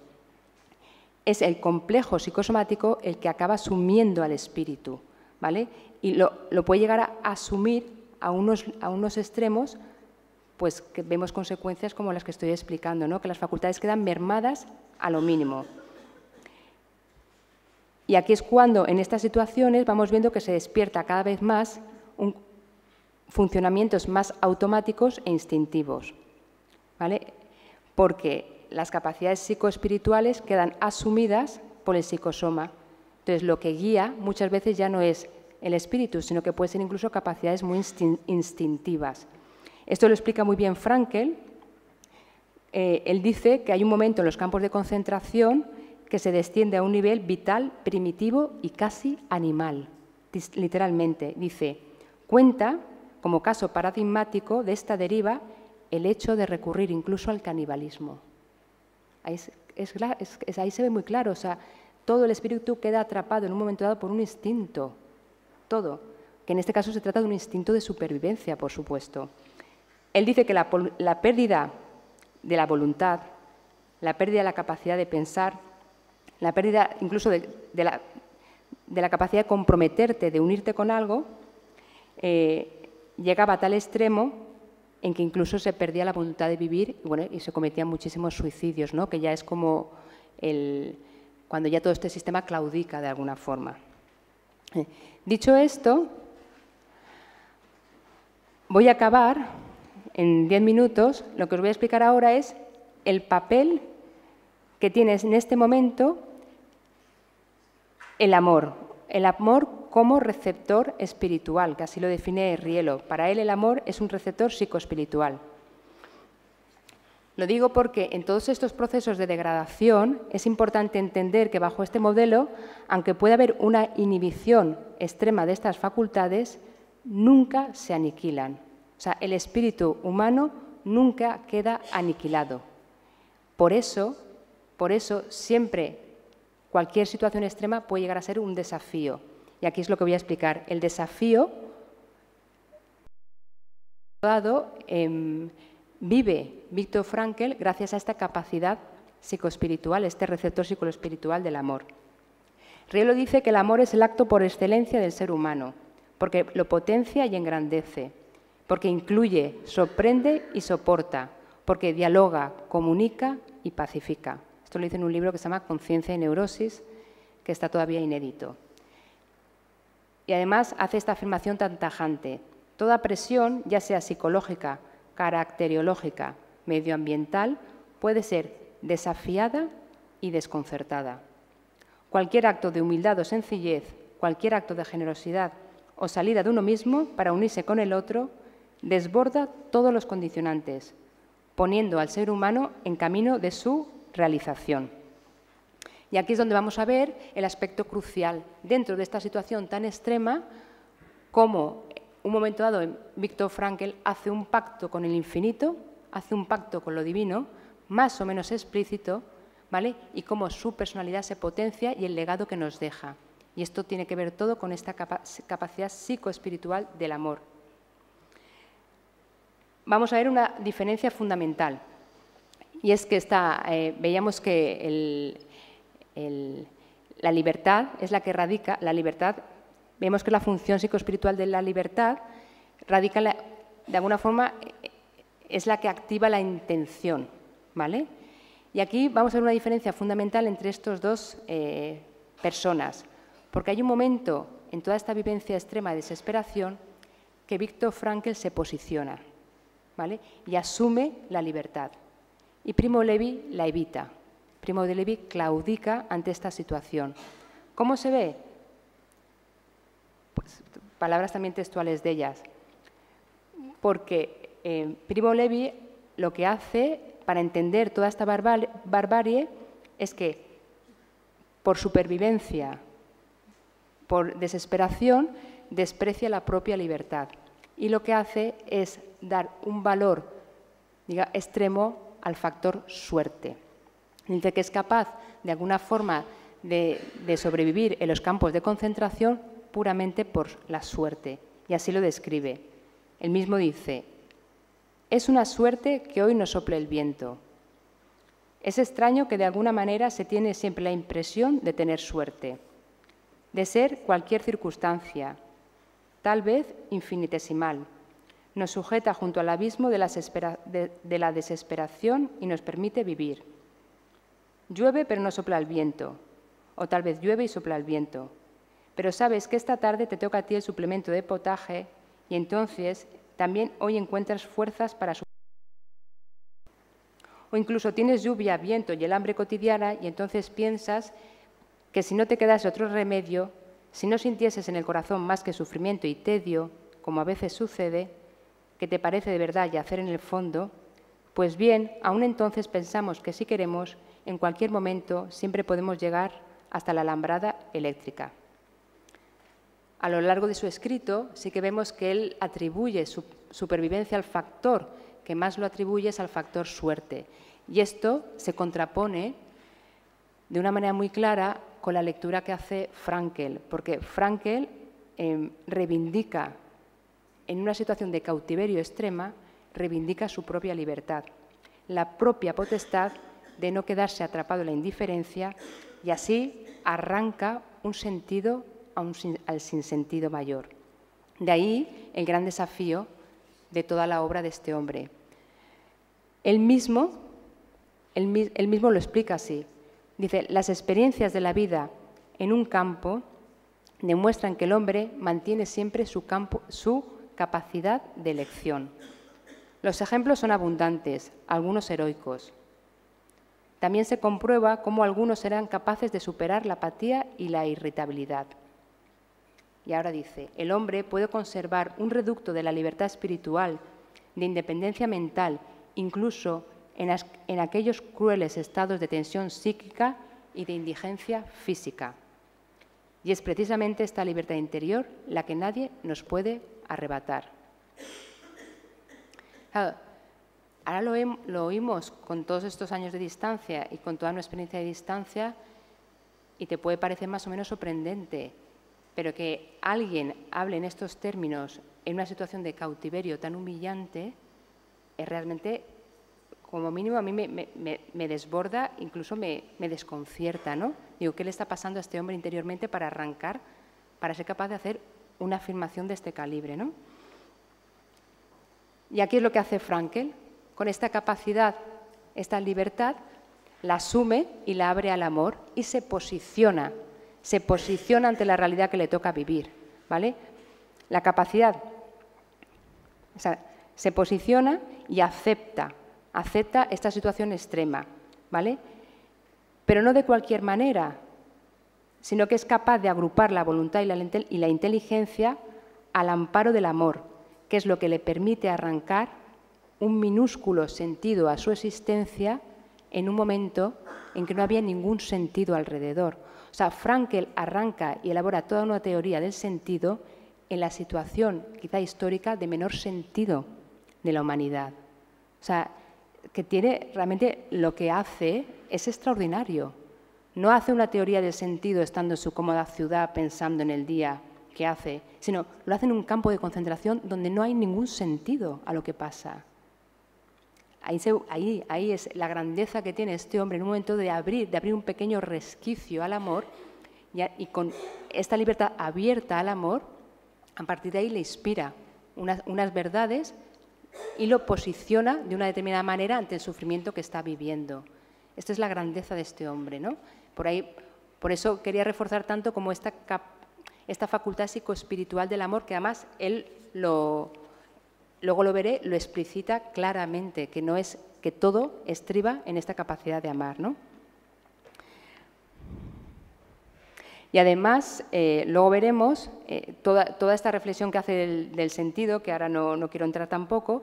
Es el complejo psicosomático el que acaba asumiendo al espíritu, ¿vale? Y lo puede llegar a asumir a unos extremos, pues que vemos consecuencias como las que estoy explicando, ¿no? Que las facultades quedan mermadas a lo mínimo. Y aquí es cuando, en estas situaciones, vamos viendo que se despierta cada vez más funcionamientos más automáticos e instintivos, ¿vale? Porque las capacidades psicoespirituales quedan asumidas por el psicosoma. Entonces, lo que guía muchas veces ya no es el espíritu, sino que puede ser incluso capacidades muy instintivas. Esto lo explica muy bien Frankl. Él dice que hay un momento en los campos de concentración que se desciende a un nivel vital, primitivo y casi animal. Literalmente, dice, cuenta como caso paradigmático de esta deriva el hecho de recurrir incluso al canibalismo. Ahí se ve muy claro, o sea, todo el espíritu queda atrapado en un momento dado por un instinto, todo, que en este caso se trata de un instinto de supervivencia, por supuesto. Él dice que la pérdida de la voluntad, la pérdida de la capacidad de pensar, la pérdida incluso de la capacidad de comprometerte, de unirte con algo, llegaba a tal extremo en que incluso se perdía la voluntad de vivir y se cometían muchísimos suicidios, ¿no? Que ya es como cuando ya todo este sistema claudica de alguna forma. Dicho esto, voy a acabar en 10 minutos. Lo que os voy a explicar ahora es el papel que tiene en este momento el amor como receptor espiritual, que así lo define Rielo. Para él el amor es un receptor psicoespiritual. Lo digo porque en todos estos procesos de degradación es importante entender que bajo este modelo, aunque pueda haber una inhibición extrema de estas facultades, nunca se aniquilan. O sea, el espíritu humano nunca queda aniquilado. Por eso siempre cualquier situación extrema puede llegar a ser un desafío. Y aquí es lo que voy a explicar. El desafío vive Viktor Frankl gracias a esta capacidad psicoespiritual, este receptor psicoespiritual del amor. Rielo dice que el amor es el acto por excelencia del ser humano, porque lo potencia y engrandece, porque incluye, sorprende y soporta, porque dialoga, comunica y pacifica. Esto lo dice en un libro que se llama Conciencia y Neurosis, que está todavía inédito. Y además hace esta afirmación tan tajante. Toda presión, ya sea psicológica, caracteriológica, medioambiental, puede ser desafiada y desconcertada. Cualquier acto de humildad o sencillez, cualquier acto de generosidad o salida de uno mismo para unirse con el otro, desborda todos los condicionantes, poniendo al ser humano en camino de su realización. Y aquí es donde vamos a ver el aspecto crucial dentro de esta situación tan extrema, cómo un momento dado Viktor Frankl hace un pacto con el infinito, hace un pacto con lo divino, más o menos explícito, ¿vale? Y cómo su personalidad se potencia y el legado que nos deja. Y esto tiene que ver todo con esta capacidad psicoespiritual del amor. Vamos a ver una diferencia fundamental. Y es que veíamos que la libertad es la que radica, la libertad, vemos que la función psicoespiritual de la libertad radica, de alguna forma, es la que activa la intención, ¿vale? Y aquí vamos a ver una diferencia fundamental entre estos dos personas, porque hay un momento en toda esta vivencia extrema de desesperación que Viktor Frankl se posiciona, ¿vale? Y asume la libertad. Y Primo Levi la evita. Primo de Levi claudica ante esta situación. ¿Cómo se ve? Pues, palabras también textuales de ellas. Porque Primo Levi lo que hace para entender toda esta barbarie es que por supervivencia, por desesperación, desprecia la propia libertad. Y lo que hace es dar un valor extremo al factor suerte. Dice que es capaz, de alguna forma, de sobrevivir en los campos de concentración puramente por la suerte. Y así lo describe. Él mismo dice: es una suerte que hoy nos sople el viento. Es extraño que de alguna manera se tiene siempre la impresión de tener suerte, de ser cualquier circunstancia, tal vez infinitesimal. Nos sujeta junto al abismo de la desesperación y nos permite vivir. Llueve pero no sopla el viento, o tal vez llueve y sopla el viento. Pero sabes que esta tarde te toca a ti el suplemento de potaje y entonces también hoy encuentras fuerzas para o incluso tienes lluvia, viento y el hambre cotidiana y entonces piensas que si no te quedase otro remedio, si no sintieses en el corazón más que sufrimiento y tedio, como a veces sucede, que te parece de verdad yacer en el fondo, pues bien, aún entonces pensamos que si queremos, en cualquier momento siempre podemos llegar hasta la alambrada eléctrica. A lo largo de su escrito sí que vemos que él atribuye su supervivencia al factor que más lo atribuye es al factor suerte. Y esto se contrapone de una manera muy clara con la lectura que hace Frankl, porque Frankl reivindica, en una situación de cautiverio extrema, reivindica su propia libertad, la propia potestad de no quedarse atrapado en la indiferencia y así arranca un sentido al sinsentido mayor. De ahí el gran desafío de toda la obra de este hombre. Él mismo lo explica así. Dice, las experiencias de la vida en un campo demuestran que el hombre mantiene siempre su capacidad de elección. Los ejemplos son abundantes, algunos heroicos. También se comprueba cómo algunos serán capaces de superar la apatía y la irritabilidad. Y ahora dice, el hombre puede conservar un reducto de la libertad espiritual, de independencia mental, incluso en aquellos crueles estados de tensión psíquica y de indigencia física. Y es precisamente esta libertad interior la que nadie nos puede arrebatar. Claro, ahora lo oímos con todos estos años de distancia y con toda nuestra experiencia de distancia y te puede parecer más o menos sorprendente, pero que alguien hable en estos términos en una situación de cautiverio tan humillante es realmente, como mínimo, a mí me desborda, incluso me desconcierta, ¿no? Digo, ¿qué le está pasando a este hombre interiormente para arrancar, para ser capaz de hacer una afirmación de este calibre, ¿no? Y aquí es lo que hace Frankl. Con esta capacidad, esta libertad, la asume y la abre al amor y se posiciona ante la realidad que le toca vivir, ¿vale? La capacidad, o sea, se posiciona y acepta esta situación extrema, ¿vale? Pero no de cualquier manera, sino que es capaz de agrupar la voluntad y la inteligencia al amparo del amor, que es lo que le permite arrancar un minúsculo sentido a su existencia en un momento en que no había ningún sentido alrededor. O sea, Frankl arranca y elabora toda una teoría del sentido en la situación quizá histórica de menor sentido de la humanidad. O sea, que tiene realmente lo que hace es extraordinario. No hace una teoría del sentido estando en su cómoda ciudad pensando en el día que hace, sino lo hace en un campo de concentración donde no hay ningún sentido a lo que pasa. Ahí es la grandeza que tiene este hombre en un momento de abrir un pequeño resquicio al amor y con esta libertad abierta al amor, a partir de ahí le inspira unas verdades y lo posiciona de una determinada manera ante el sufrimiento que está viviendo. Esto es la grandeza de este hombre, ¿no? Por eso quería reforzar tanto como esta facultad psicoespiritual del amor, que además él luego lo veré, lo explicita claramente, que todo estriba en esta capacidad de amar, ¿no? Y además, luego veremos toda esta reflexión que hace del sentido, que ahora no quiero entrar tampoco,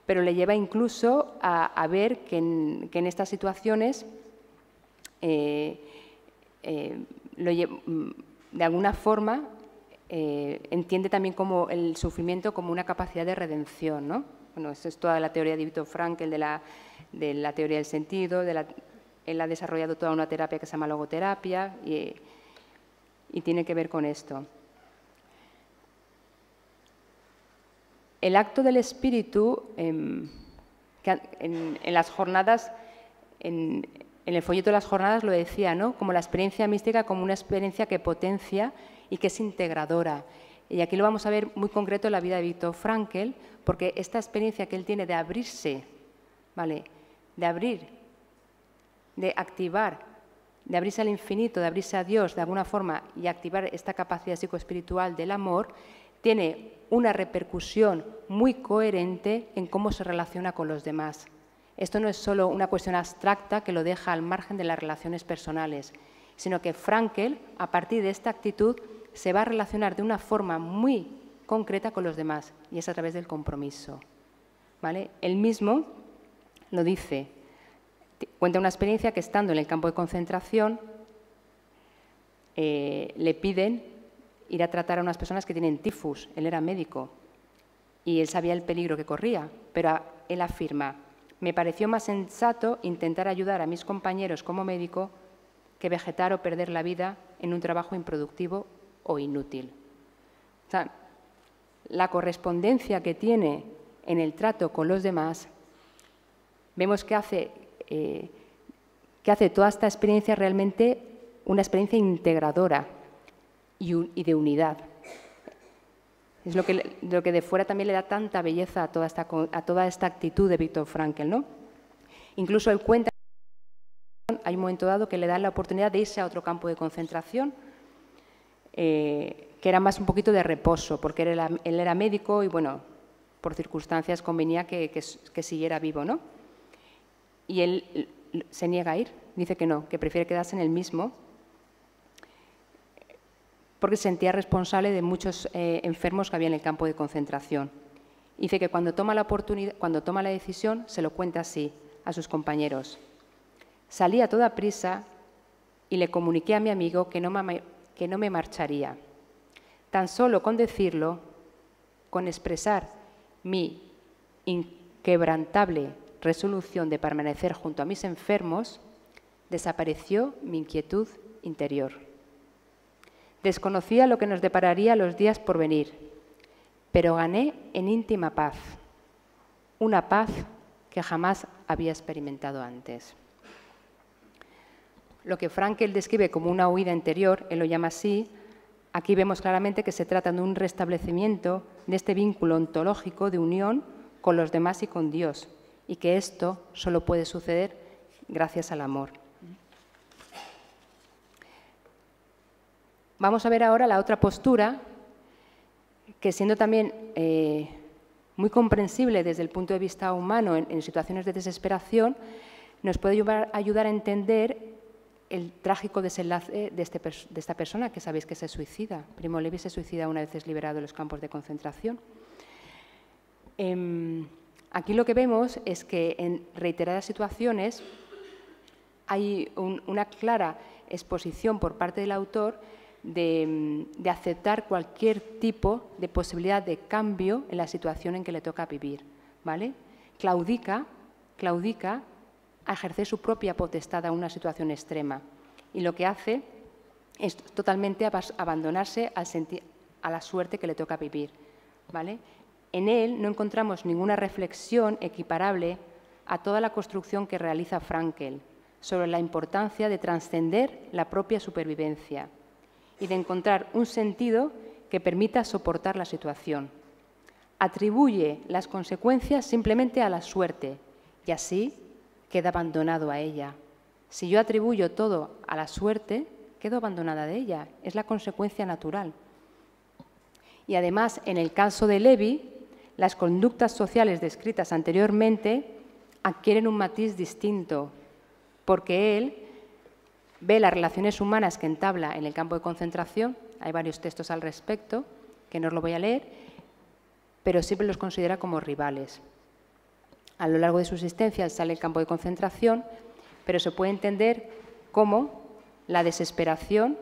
pero le lleva incluso a ver que en estas situaciones de alguna forma entiende también como el sufrimiento como una capacidad de redención, ¿no? Bueno, eso es toda la teoría de Viktor Frankl, de la teoría del sentido, él ha desarrollado toda una terapia que se llama logoterapia y tiene que ver con esto. El acto del espíritu, en las jornadas, en el folleto de las jornadas lo decía, ¿no? Como la experiencia mística como una experiencia que potencia y que es integradora. Y aquí lo vamos a ver muy concreto en la vida de Viktor Frankl, porque esta experiencia que él tiene de abrirse, ¿vale? De abrir, de activar, de abrirse al infinito, de abrirse a Dios de alguna forma y activar esta capacidad psicoespiritual del amor, tiene una repercusión muy coherente en cómo se relaciona con los demás. Esto no es solo una cuestión abstracta que lo deja al margen de las relaciones personales, sino que Frankl, a partir de esta actitud, se va a relacionar de una forma muy concreta con los demás, y es a través del compromiso, ¿vale? Él mismo lo dice, cuenta una experiencia que estando en el campo de concentración le piden ir a tratar a unas personas que tienen tifus. Él era médico y él sabía el peligro que corría, pero él afirma: me pareció más sensato intentar ayudar a mis compañeros como médico que vegetar o perder la vida en un trabajo improductivo o inútil. O sea, la correspondencia que tiene en el trato con los demás, vemos que hace toda esta experiencia realmente una experiencia integradora y de unidad. Es lo que de fuera también le da tanta belleza a toda esta actitud de Viktor Frankl, ¿no? Incluso él cuenta, hay un momento dado que le dan la oportunidad de irse a otro campo de concentración, que era más un poquito de reposo, porque él era médico y, bueno, por circunstancias convenía que siguiera vivo, ¿no? Y él se niega a ir, dice que no, que prefiere quedarse en el mismo, porque se sentía responsable de muchos enfermos que había en el campo de concentración. Dice que cuando toma la decisión, se lo cuenta así a sus compañeros: salí a toda prisa y le comuniqué a mi amigo que no me marcharía. Tan solo con decirlo, con expresar mi inquebrantable resolución de permanecer junto a mis enfermos, desapareció mi inquietud interior. Desconocía lo que nos depararía los días por venir, pero gané en íntima paz, una paz que jamás había experimentado antes. Lo que Frankl describe como una huida interior, él lo llama así, aquí vemos claramente que se trata de un restablecimiento de este vínculo ontológico de unión con los demás y con Dios, y que esto solo puede suceder gracias al amor. Vamos a ver ahora la otra postura, que siendo también muy comprensible desde el punto de vista humano en situaciones de desesperación, nos puede ayudar a entender el trágico desenlace de esta persona, que sabéis que se suicida. Primo Levi se suicida una vez es liberado de los campos de concentración. Aquí lo que vemos es que en reiteradas situaciones hay una clara exposición por parte del autor de aceptar cualquier tipo de posibilidad de cambio en la situación en que le toca vivir, ¿vale? Claudica a ejercer su propia potestad a una situación extrema, y lo que hace es totalmente abandonarse a la suerte que le toca vivir, ¿vale? En él no encontramos ninguna reflexión equiparable a toda la construcción que realiza Frankl sobre la importancia de trascender la propia supervivencia y de encontrar un sentido que permita soportar la situación. Atribuye las consecuencias simplemente a la suerte y así queda abandonado a ella, Si yo atribuyo todo a la suerte, quedo abandonada de ella. Es la consecuencia natural. Y además, en el caso de Levi, las conductas sociales descritas anteriormente adquieren un matiz distinto, porque él ve las relaciones humanas que entabla en el campo de concentración, hay varios textos al respecto, que no os lo voy a leer, pero siempre los considera como rivales. A lo largo de su existencia sale el campo de concentración, pero se puede entender cómo la desesperación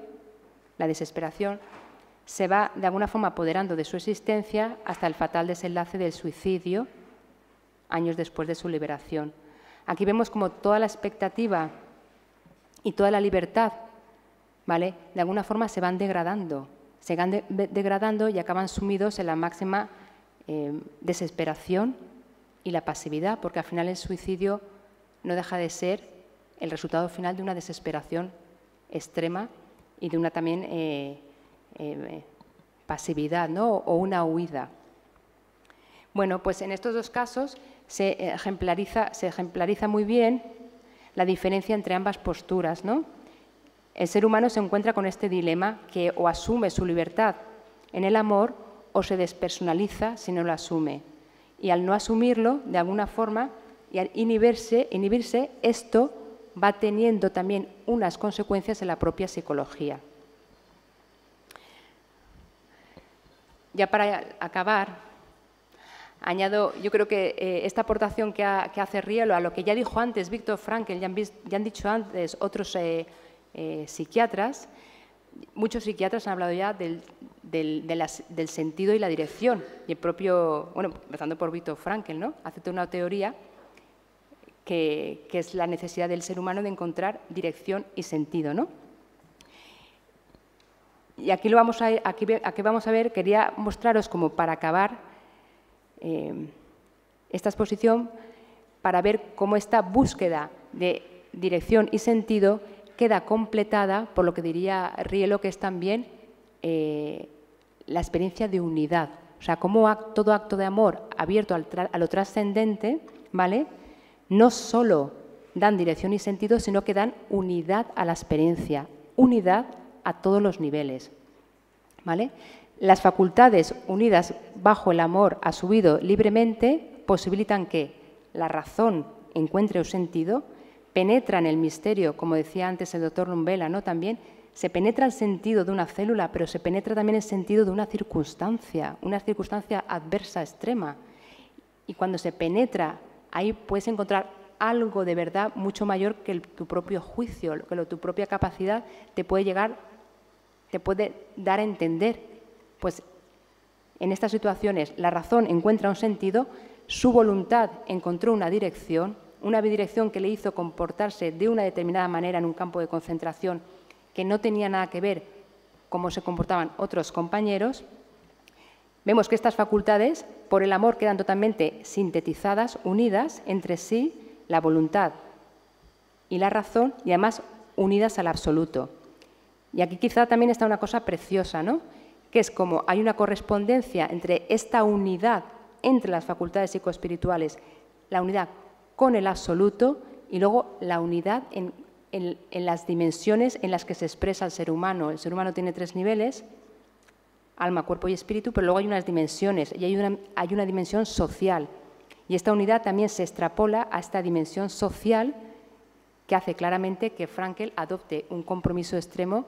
se va de alguna forma apoderando de su existencia hasta el fatal desenlace del suicidio, años después de su liberación. Aquí vemos como toda la expectativa y toda la libertad, ¿vale?, de alguna forma se van degradando y acaban sumidos en la máxima desesperación y la pasividad, porque al final el suicidio no deja de ser el resultado final de una desesperación extrema y de una también pasividad, ¿no?, o una huida. Bueno, pues en estos dos casos se ejemplariza muy bien la diferencia entre ambas posturas, ¿no? El ser humano se encuentra con este dilema que o asume su libertad en el amor o se despersonaliza si no lo asume. Y al no asumirlo, de alguna forma, y al inhibirse, esto va teniendo también unas consecuencias en la propia psicología. Ya para acabar, añado, yo creo que esta aportación que hace Rielo a lo que ya dijo antes Viktor Frankl, ya han dicho antes otros psiquiatras, muchos psiquiatras han hablado ya del sentido y la dirección. Y el propio, bueno, empezando por Viktor Frankl, ¿no?, hace toda una teoría que es la necesidad del ser humano de encontrar dirección y sentido, ¿no? Y aquí vamos a ver, quería mostraros como para acabar esta exposición, para ver cómo esta búsqueda de dirección y sentido queda completada por lo que diría Rielo, que es también la experiencia de unidad. O sea, cómo todo acto de amor abierto a lo trascendente, ¿vale?, no solo dan dirección y sentido, sino que dan unidad a la experiencia, unidad a todos los niveles, ¿vale? Las facultades unidas bajo el amor asumido libremente posibilitan que la razón encuentre un sentido, penetra en el misterio, como decía antes el doctor Lumbela, ¿no?, también se penetra el sentido de una célula, pero se penetra también el sentido de una circunstancia adversa, extrema. Y cuando se penetra, ahí puedes encontrar algo de verdad mucho mayor que tu propio juicio, que tu propia capacidad te puede dar a entender. Pues en estas situaciones la razón encuentra un sentido, su voluntad encontró una dirección que le hizo comportarse de una determinada manera en un campo de concentración que no tenía nada que ver cómo se comportaban otros compañeros. Vemos que estas facultades, por el amor, quedan totalmente sintetizadas, unidas entre sí, la voluntad y la razón, y además unidas al absoluto. Y aquí quizá también está una cosa preciosa, ¿no?, que es como hay una correspondencia entre esta unidad entre las facultades psicoespirituales, la unidad con el absoluto y luego la unidad en las dimensiones en las que se expresa el ser humano. El ser humano tiene 3 niveles, alma, cuerpo y espíritu, pero luego hay unas dimensiones y hay una dimensión social. Y esta unidad también se extrapola a esta dimensión social que hace claramente que Frankl adopte un compromiso extremo,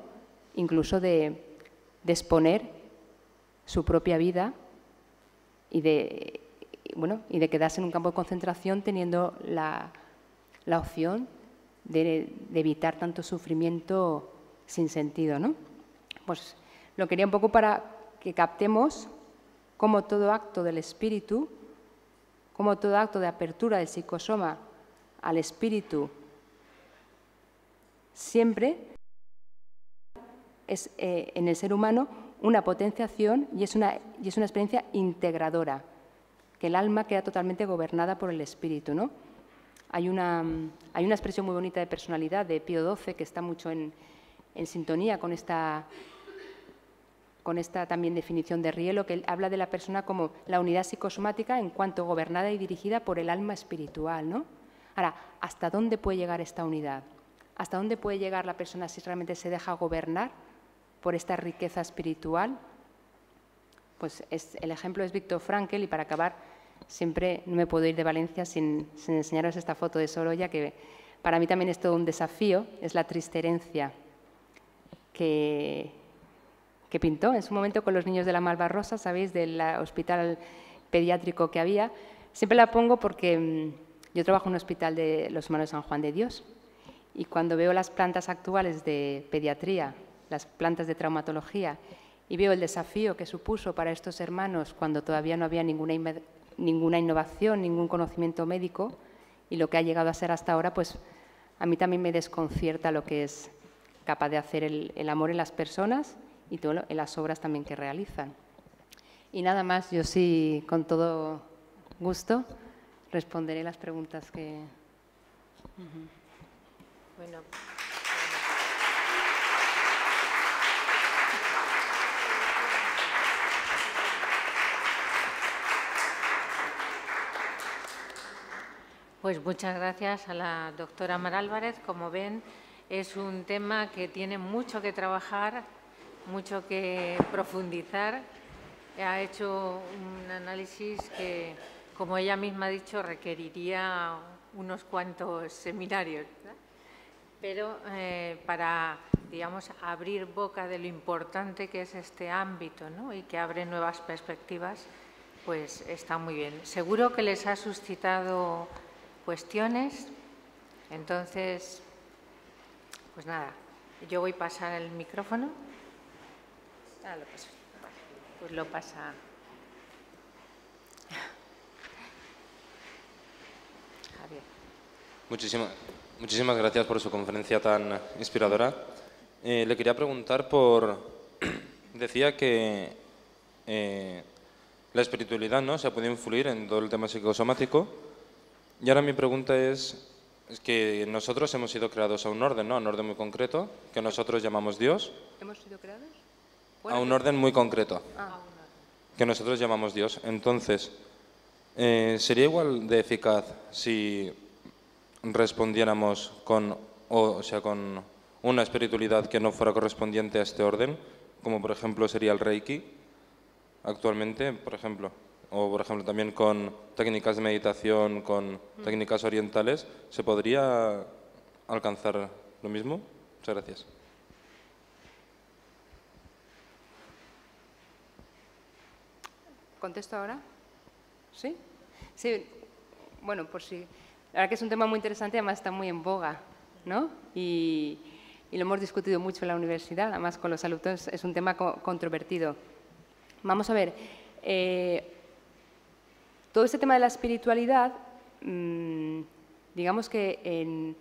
incluso de exponer su propia vida y de quedarse en un campo de concentración teniendo la opción de evitar tanto sufrimiento sin sentido, ¿no? Pues lo quería un poco para que captemos cómo todo acto del espíritu, cómo todo acto de apertura del psicosoma al espíritu siempre es en el ser humano una potenciación y es una experiencia integradora, que el alma queda totalmente gobernada por el espíritu, ¿no? Hay una expresión muy bonita de personalidad de Pío XII que está mucho en sintonía con esta también definición de Rielo, que él habla de la persona como la unidad psicosomática en cuanto gobernada y dirigida por el alma espiritual, ¿no? Ahora, ¿hasta dónde puede llegar esta unidad? ¿Hasta dónde puede llegar la persona si realmente se deja gobernar por esta riqueza espiritual? Pues el ejemplo es Viktor Frankl, y para acabar, siempre no me puedo ir de Valencia sin enseñaros esta foto de Sorolla, que para mí también es todo un desafío. Es la triste herencia que pintó en su momento con los niños de la Malvarrosa, ¿sabéis?, del hospital pediátrico que había. Siempre la pongo porque yo trabajo en un hospital de los Hermanos San Juan de Dios, y cuando veo las plantas actuales de pediatría, las plantas de traumatología, y veo el desafío que supuso para estos hermanos cuando todavía no había ninguna innovación, ningún conocimiento médico, y lo que ha llegado a ser hasta ahora, pues a mí también me desconcierta lo que es capaz de hacer el amor en las personas y todo en las obras también que realizan. Y nada más, yo sí, con todo gusto, responderé las preguntas que... Bueno. Pues muchas gracias a la doctora Mar Álvarez. Como ven, es un tema que tiene mucho que trabajar, mucho que profundizar. Ha hecho un análisis que, como ella misma ha dicho, requeriría unos cuantos seminarios, ¿verdad? Pero para, digamos, abrir boca de lo importante que es este ámbito, ¿no?, y que abre nuevas perspectivas, pues está muy bien. Seguro que les ha suscitado cuestiones. Entonces, pues nada, yo voy a pasar el micrófono. Lo paso. Vale, pues lo pasa Javier. Muchísimas gracias por su conferencia tan inspiradora. Le quería preguntar decía que la espiritualidad, ¿no?, se puede influir en todo el tema psicosomático. Y ahora mi pregunta es que nosotros hemos sido creados a un orden, ¿no?, a un orden muy concreto, que nosotros llamamos Dios. ¿Hemos sido creados? A un orden muy concreto, que nosotros llamamos Dios. Entonces, ¿sería igual de eficaz si respondiéramos con una espiritualidad que no fuera correspondiente a este orden, como por ejemplo sería el Reiki actualmente, por ejemplo? O, por ejemplo, también con técnicas de meditación, con técnicas orientales, ¿se podría alcanzar lo mismo? Muchas gracias. ¿Contesto ahora? ¿Sí? Sí, bueno, por si... La verdad que es un tema muy interesante, además está muy en boga, ¿no? Y lo hemos discutido mucho en la universidad, además con los alumnos es un tema controvertido. Vamos a ver... todo este tema de la espiritualidad, digamos que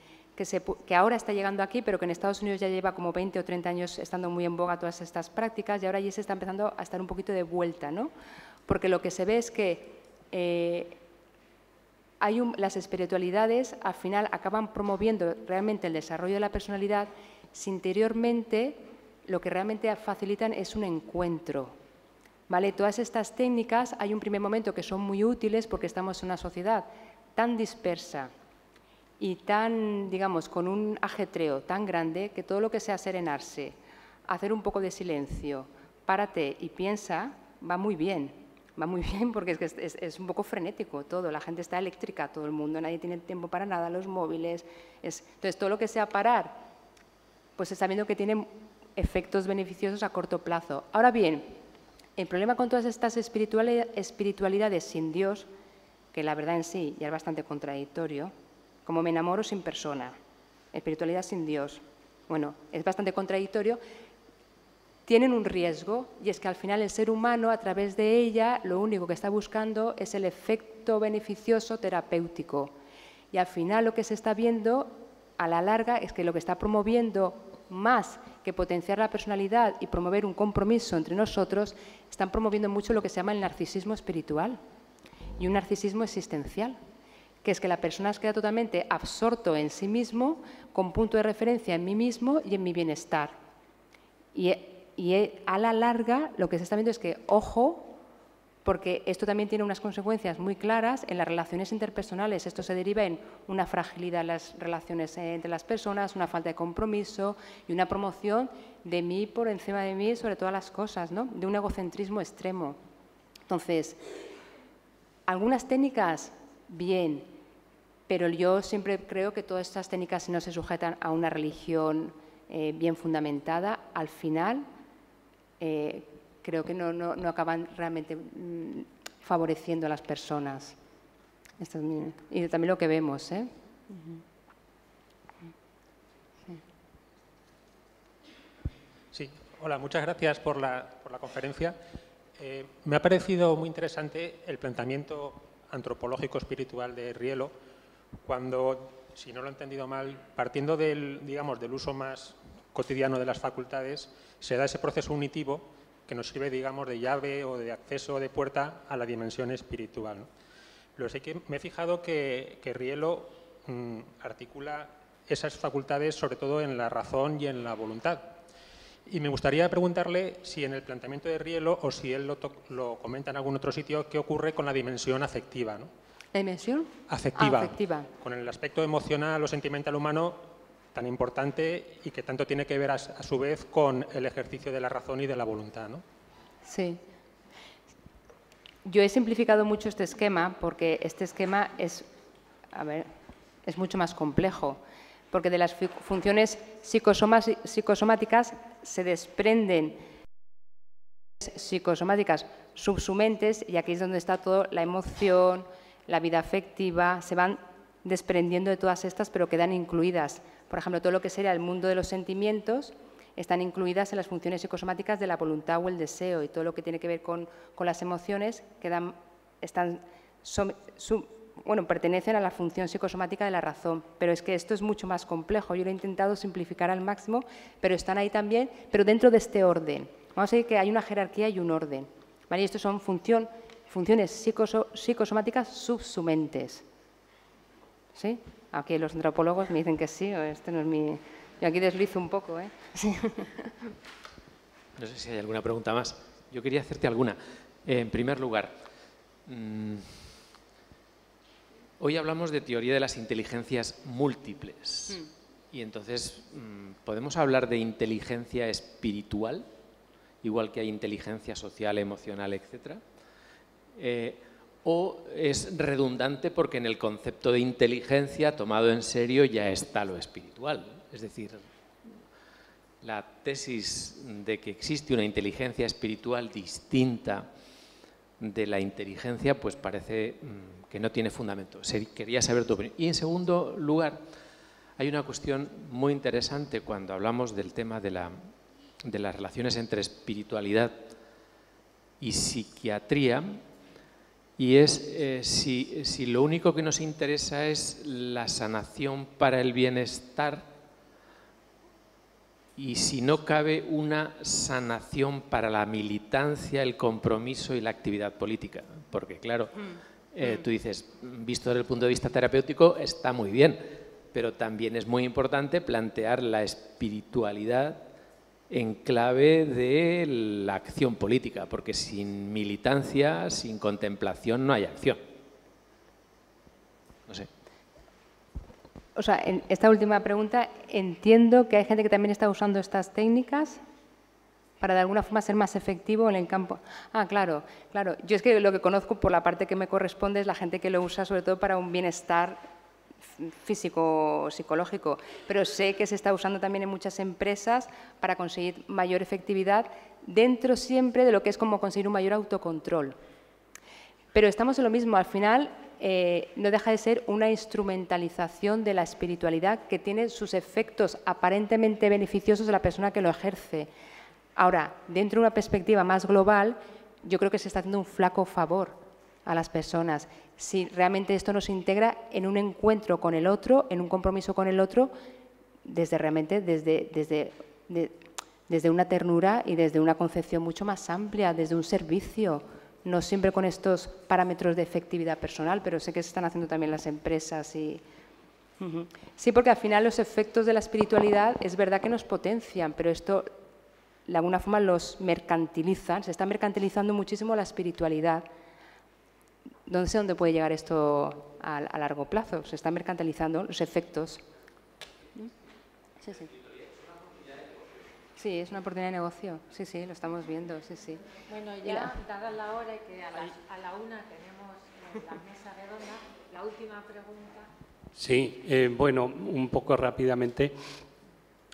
ahora está llegando aquí, pero que en Estados Unidos ya lleva como 20 o 30 años estando muy en boga todas estas prácticas, y ahora ya se está empezando a estar un poquito de vuelta, ¿no? Porque lo que se ve es que las espiritualidades al final acaban promoviendo realmente el desarrollo de la personalidad si interiormente lo que realmente facilitan es un encuentro. ¿Vale? Todas estas técnicas hay un primer momento que son muy útiles porque estamos en una sociedad tan dispersa y tan, digamos, con un ajetreo tan grande que todo lo que sea serenarse, hacer un poco de silencio, párate y piensa, va muy bien porque es un poco frenético todo, la gente está eléctrica, todo el mundo, nadie tiene tiempo para nada, los móviles. Entonces, todo lo que sea parar, pues está viendo que tiene efectos beneficiosos a corto plazo. Ahora bien, el problema con todas estas espiritualidades sin Dios, que la verdad en sí ya es bastante contradictorio, como me enamoro sin persona, espiritualidad sin Dios, bueno, es bastante contradictorio, tienen un riesgo, y es que al final el ser humano, a través de ella, lo único que está buscando es el efecto beneficioso terapéutico. Y al final lo que se está viendo, a la larga, es que lo que está promoviendo más que potenciar la personalidad y promover un compromiso entre nosotros, están promoviendo mucho lo que se llama el narcisismo espiritual y un narcisismo existencial, que es que la persona queda totalmente absorto en sí mismo, con punto de referencia en mí mismo y en mi bienestar. Y a la larga lo que se está viendo es que, ojo, porque esto también tiene unas consecuencias muy claras en las relaciones interpersonales. Esto se deriva en una fragilidad en las relaciones entre las personas, una falta de compromiso y una promoción de mí por encima de mí sobre todas las cosas, ¿no? De un egocentrismo extremo. Entonces, algunas técnicas, bien, pero yo siempre creo que todas estas técnicas, si no se sujetan a una religión bien fundamentada, al final creo que no acaban realmente favoreciendo a las personas. Esto es y también lo que vemos, ¿eh? Sí, hola, muchas gracias por la conferencia. Me ha parecido muy interesante el planteamiento antropológico espiritual de Rielo, cuando, si no lo he entendido mal, partiendo del uso más cotidiano de las facultades, se da ese proceso unitivo que nos sirve, digamos, de llave o de acceso de puerta a la dimensión espiritual, ¿no? Pero sí que me he fijado que Rielo articula esas facultades sobre todo en la razón y en la voluntad. Y me gustaría preguntarle si en el planteamiento de Rielo o si él lo comenta en algún otro sitio, qué ocurre con la dimensión afectiva, ¿no? ¿La dimensión? Afectiva. Afectiva. Con el aspecto emocional o sentimental humano tan importante y que tanto tiene que ver a su vez con el ejercicio de la razón y de la voluntad, ¿no? Sí. Yo he simplificado mucho este esquema porque este esquema es mucho más complejo, porque de las funciones psicosomáticas se desprenden psicosomáticas subsumentes, y aquí es donde está todo, la emoción, la vida afectiva, se van desprendiendo de todas estas, pero quedan incluidas. Por ejemplo, todo lo que sería el mundo de los sentimientos están incluidas en las funciones psicosomáticas de la voluntad o el deseo, y todo lo que tiene que ver con las emociones pertenecen a la función psicosomática de la razón. Pero es que esto es mucho más complejo. Yo lo he intentado simplificar al máximo, pero están ahí también, pero dentro de este orden. Vamos a decir que hay una jerarquía y un orden, ¿vale? Y estos son funciones psicosomáticas subsumentes. ¿Sí? Aquí los antropólogos me dicen que sí, o este no es mi... Yo aquí deslizo un poco, ¿eh? Sí. No sé si hay alguna pregunta más. Yo quería hacerte alguna. En primer lugar, hoy hablamos de teoría de las inteligencias múltiples. Y entonces, ¿podemos hablar de inteligencia espiritual? Igual que hay inteligencia social, emocional, etcétera. ¿O es redundante porque en el concepto de inteligencia tomado en serio ya está lo espiritual? Es decir, la tesis de que existe una inteligencia espiritual distinta de la inteligencia, pues parece que no tiene fundamento. Quería saber tu opinión. Y en segundo lugar, hay una cuestión muy interesante cuando hablamos del tema de las relaciones entre espiritualidad y psiquiatría, y es si lo único que nos interesa es la sanación para el bienestar, y si no cabe una sanación para la militancia, el compromiso y la actividad política. Porque claro, tú dices, visto desde el punto de vista terapéutico está muy bien, pero también es muy importante plantear la espiritualidad en clave de la acción política, porque sin militancia, sin contemplación, no hay acción. No sé. O sea, en esta última pregunta entiendo que hay gente que también está usando estas técnicas para de alguna forma ser más efectivo en el campo. Ah, claro, claro. Yo es que lo que conozco por la parte que me corresponde es la gente que lo usa sobre todo para un bienestar físico, psicológico, pero sé que se está usando también en muchas empresas para conseguir mayor efectividad dentro siempre de lo que es como conseguir un mayor autocontrol. Pero estamos en lo mismo, al final no deja de ser una instrumentalización de la espiritualidad que tiene sus efectos aparentemente beneficiosos de la persona que lo ejerce. Ahora, dentro de una perspectiva más global, yo creo que se está haciendo un flaco favor a las personas. Si realmente esto nos integra en un encuentro con el otro, en un compromiso con el otro, desde una ternura y desde una concepción mucho más amplia, desde un servicio, no siempre con estos parámetros de efectividad personal, pero sé que se están haciendo también las empresas. Sí, porque al final los efectos de la espiritualidad es verdad que nos potencian, pero esto de alguna forma los mercantilizan, se está mercantilizando muchísimo la espiritualidad. no sé dónde puede llegar esto a largo plazo. Se están mercantilizando los efectos. Sí, sí. Sí, es una oportunidad de negocio. Sí, sí, lo estamos viendo. Sí, sí. Bueno, ya dada la hora y que a la 1 tenemos la mesa redonda, la última pregunta. Sí, bueno, un poco rápidamente.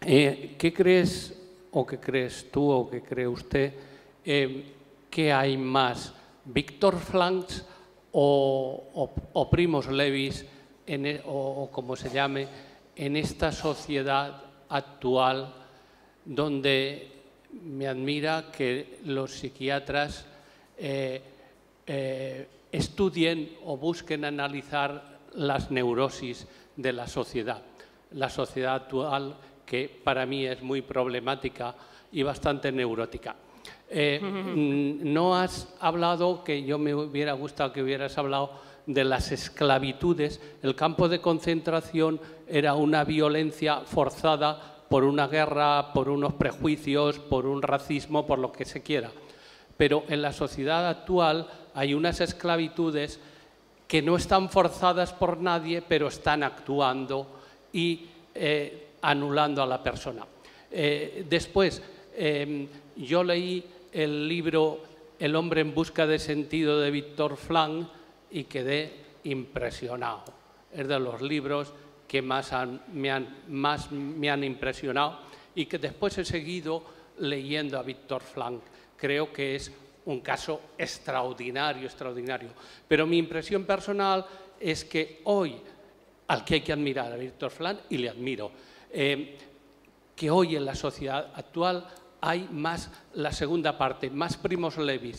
¿Qué crees o qué crees tú o qué cree usted que hay más, Viktor Frankl o Primož Levi, o como se llame, en esta sociedad actual donde me admira que los psiquiatras estudien o busquen analizar las neurosis de la sociedad actual, que para mí es muy problemática y bastante neurótica. No has hablado, que yo me hubiera gustado que hubieras hablado de las esclavitudes. El campo de concentración era una violencia forzada por una guerra, por unos prejuicios, por un racismo, por lo que se quiera. Pero en la sociedad actual hay unas esclavitudes que no están forzadas por nadie, pero están actuando y anulando a la persona. Después, yo leí el libro El hombre en busca de sentido de Viktor Frankl y quedé impresionado. Es de los libros que más me han impresionado y que después he seguido leyendo a Viktor Frankl. Creo que es un caso extraordinario, extraordinario. Pero mi impresión personal es que hoy, al que hay que admirar a Viktor Frankl, y le admiro, que hoy en la sociedad actual hay más la segunda parte, más Primož Levi,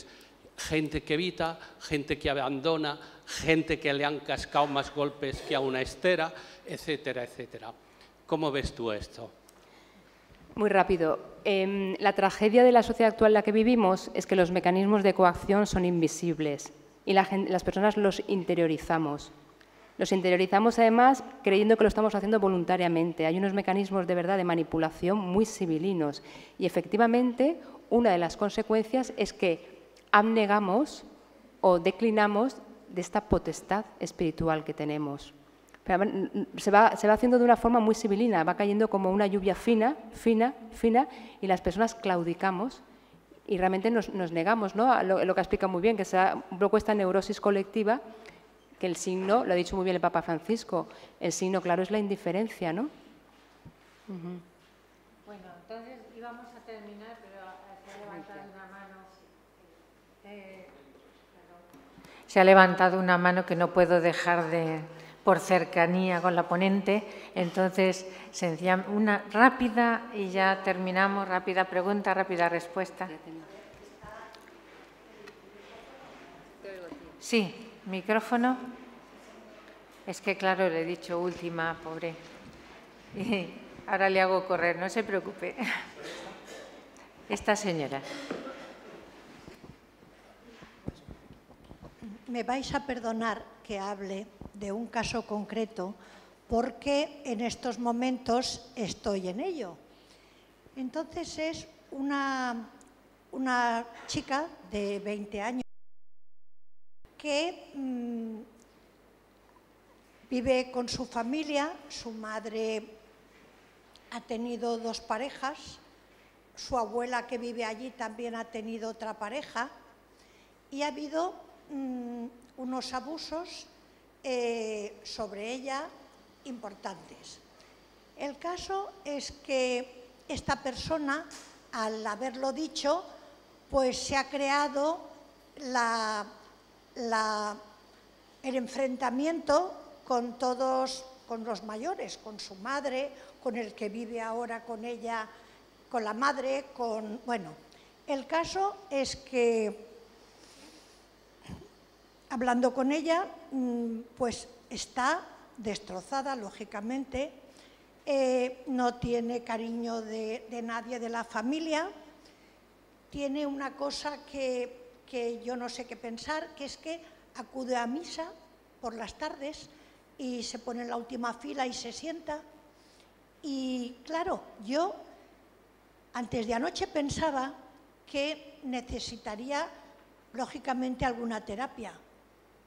gente que evita, gente que abandona, gente que le han cascado más golpes que a una estera, etcétera, etcétera. ¿Cómo ves tú esto? Muy rápido. La tragedia de la sociedad actual en la que vivimos es que los mecanismos de coacción son invisibles y las personas los interiorizamos. Los interiorizamos además creyendo que lo estamos haciendo voluntariamente. Hay unos mecanismos de verdad de manipulación muy civilinos y efectivamente una de las consecuencias es que abnegamos o declinamos de esta potestad espiritual que tenemos. Pero se va haciendo de una forma muy civilina, va cayendo como una lluvia fina, fina, fina, y las personas claudicamos y realmente nos negamos, ¿no?, a lo que explica muy bien, que sea un poco esta neurosis colectiva, que el signo, lo ha dicho muy bien el Papa Francisco, el signo claro es la indiferencia, ¿no? Bueno, entonces íbamos a terminar, pero se ha levantado una mano. Se ha levantado una mano que no puedo dejar por cercanía con la ponente, entonces una rápida y ya terminamos, rápida pregunta, rápida respuesta. Sí, micrófono. Es que claro, le he dicho última, pobre. Y ahora le hago correr, no se preocupe. Esta señora. Me vais a perdonar que hable de un caso concreto porque en estos momentos estoy en ello. Entonces es una chica de 20 años que vive con su familia. Su madre ha tenido 2 parejas, su abuela que vive allí también ha tenido otra pareja y ha habido unos abusos sobre ella importantes. El caso es que esta persona, al haberlo dicho, pues se ha creado el enfrentamiento con todos, con los mayores, con su madre, con el que vive ahora con ella, con la madre, bueno, el caso es que hablando con ella, pues está destrozada, lógicamente, no tiene cariño de nadie de la familia, tiene una cosa que yo no sé qué pensar, que es que acude a misa por las tardes y se pone en la última fila y se sienta. Y claro, yo antes de anoche pensaba que necesitaría, lógicamente, alguna terapia.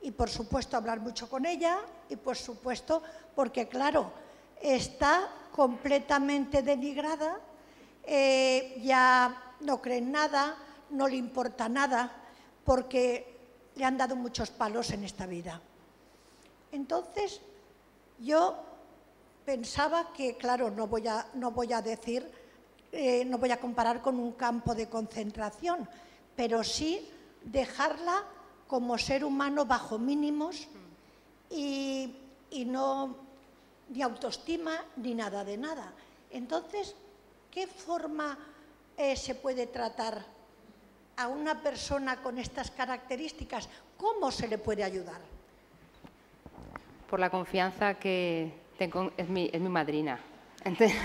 y, por supuesto, hablar mucho con ella y, por supuesto, porque, claro, está completamente denigrada, ya no cree en nada, no le importa nada, porque le han dado muchos palos en esta vida. Entonces, yo pensaba que, claro, no voy a comparar con un campo de concentración, pero sí dejarla como ser humano bajo mínimos y no ni autoestima ni nada de nada. Entonces, ¿qué forma se puede tratar a una persona con estas características? ¿Cómo se le puede ayudar? Por la confianza que tengo, es mi madrina. Entonces,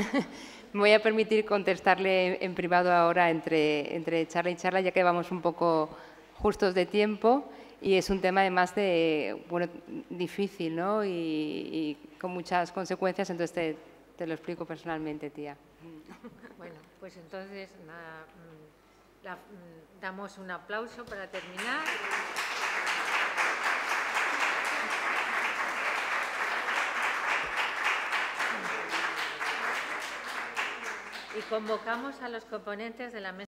me voy a permitir contestarle en privado ahora entre charla y charla, ya que vamos un poco justos de tiempo y es un tema además difícil, ¿no? y con muchas consecuencias, entonces te lo explico personalmente, tía. Bueno, pues entonces damos un aplauso para terminar. Y convocamos a los componentes de la mesa.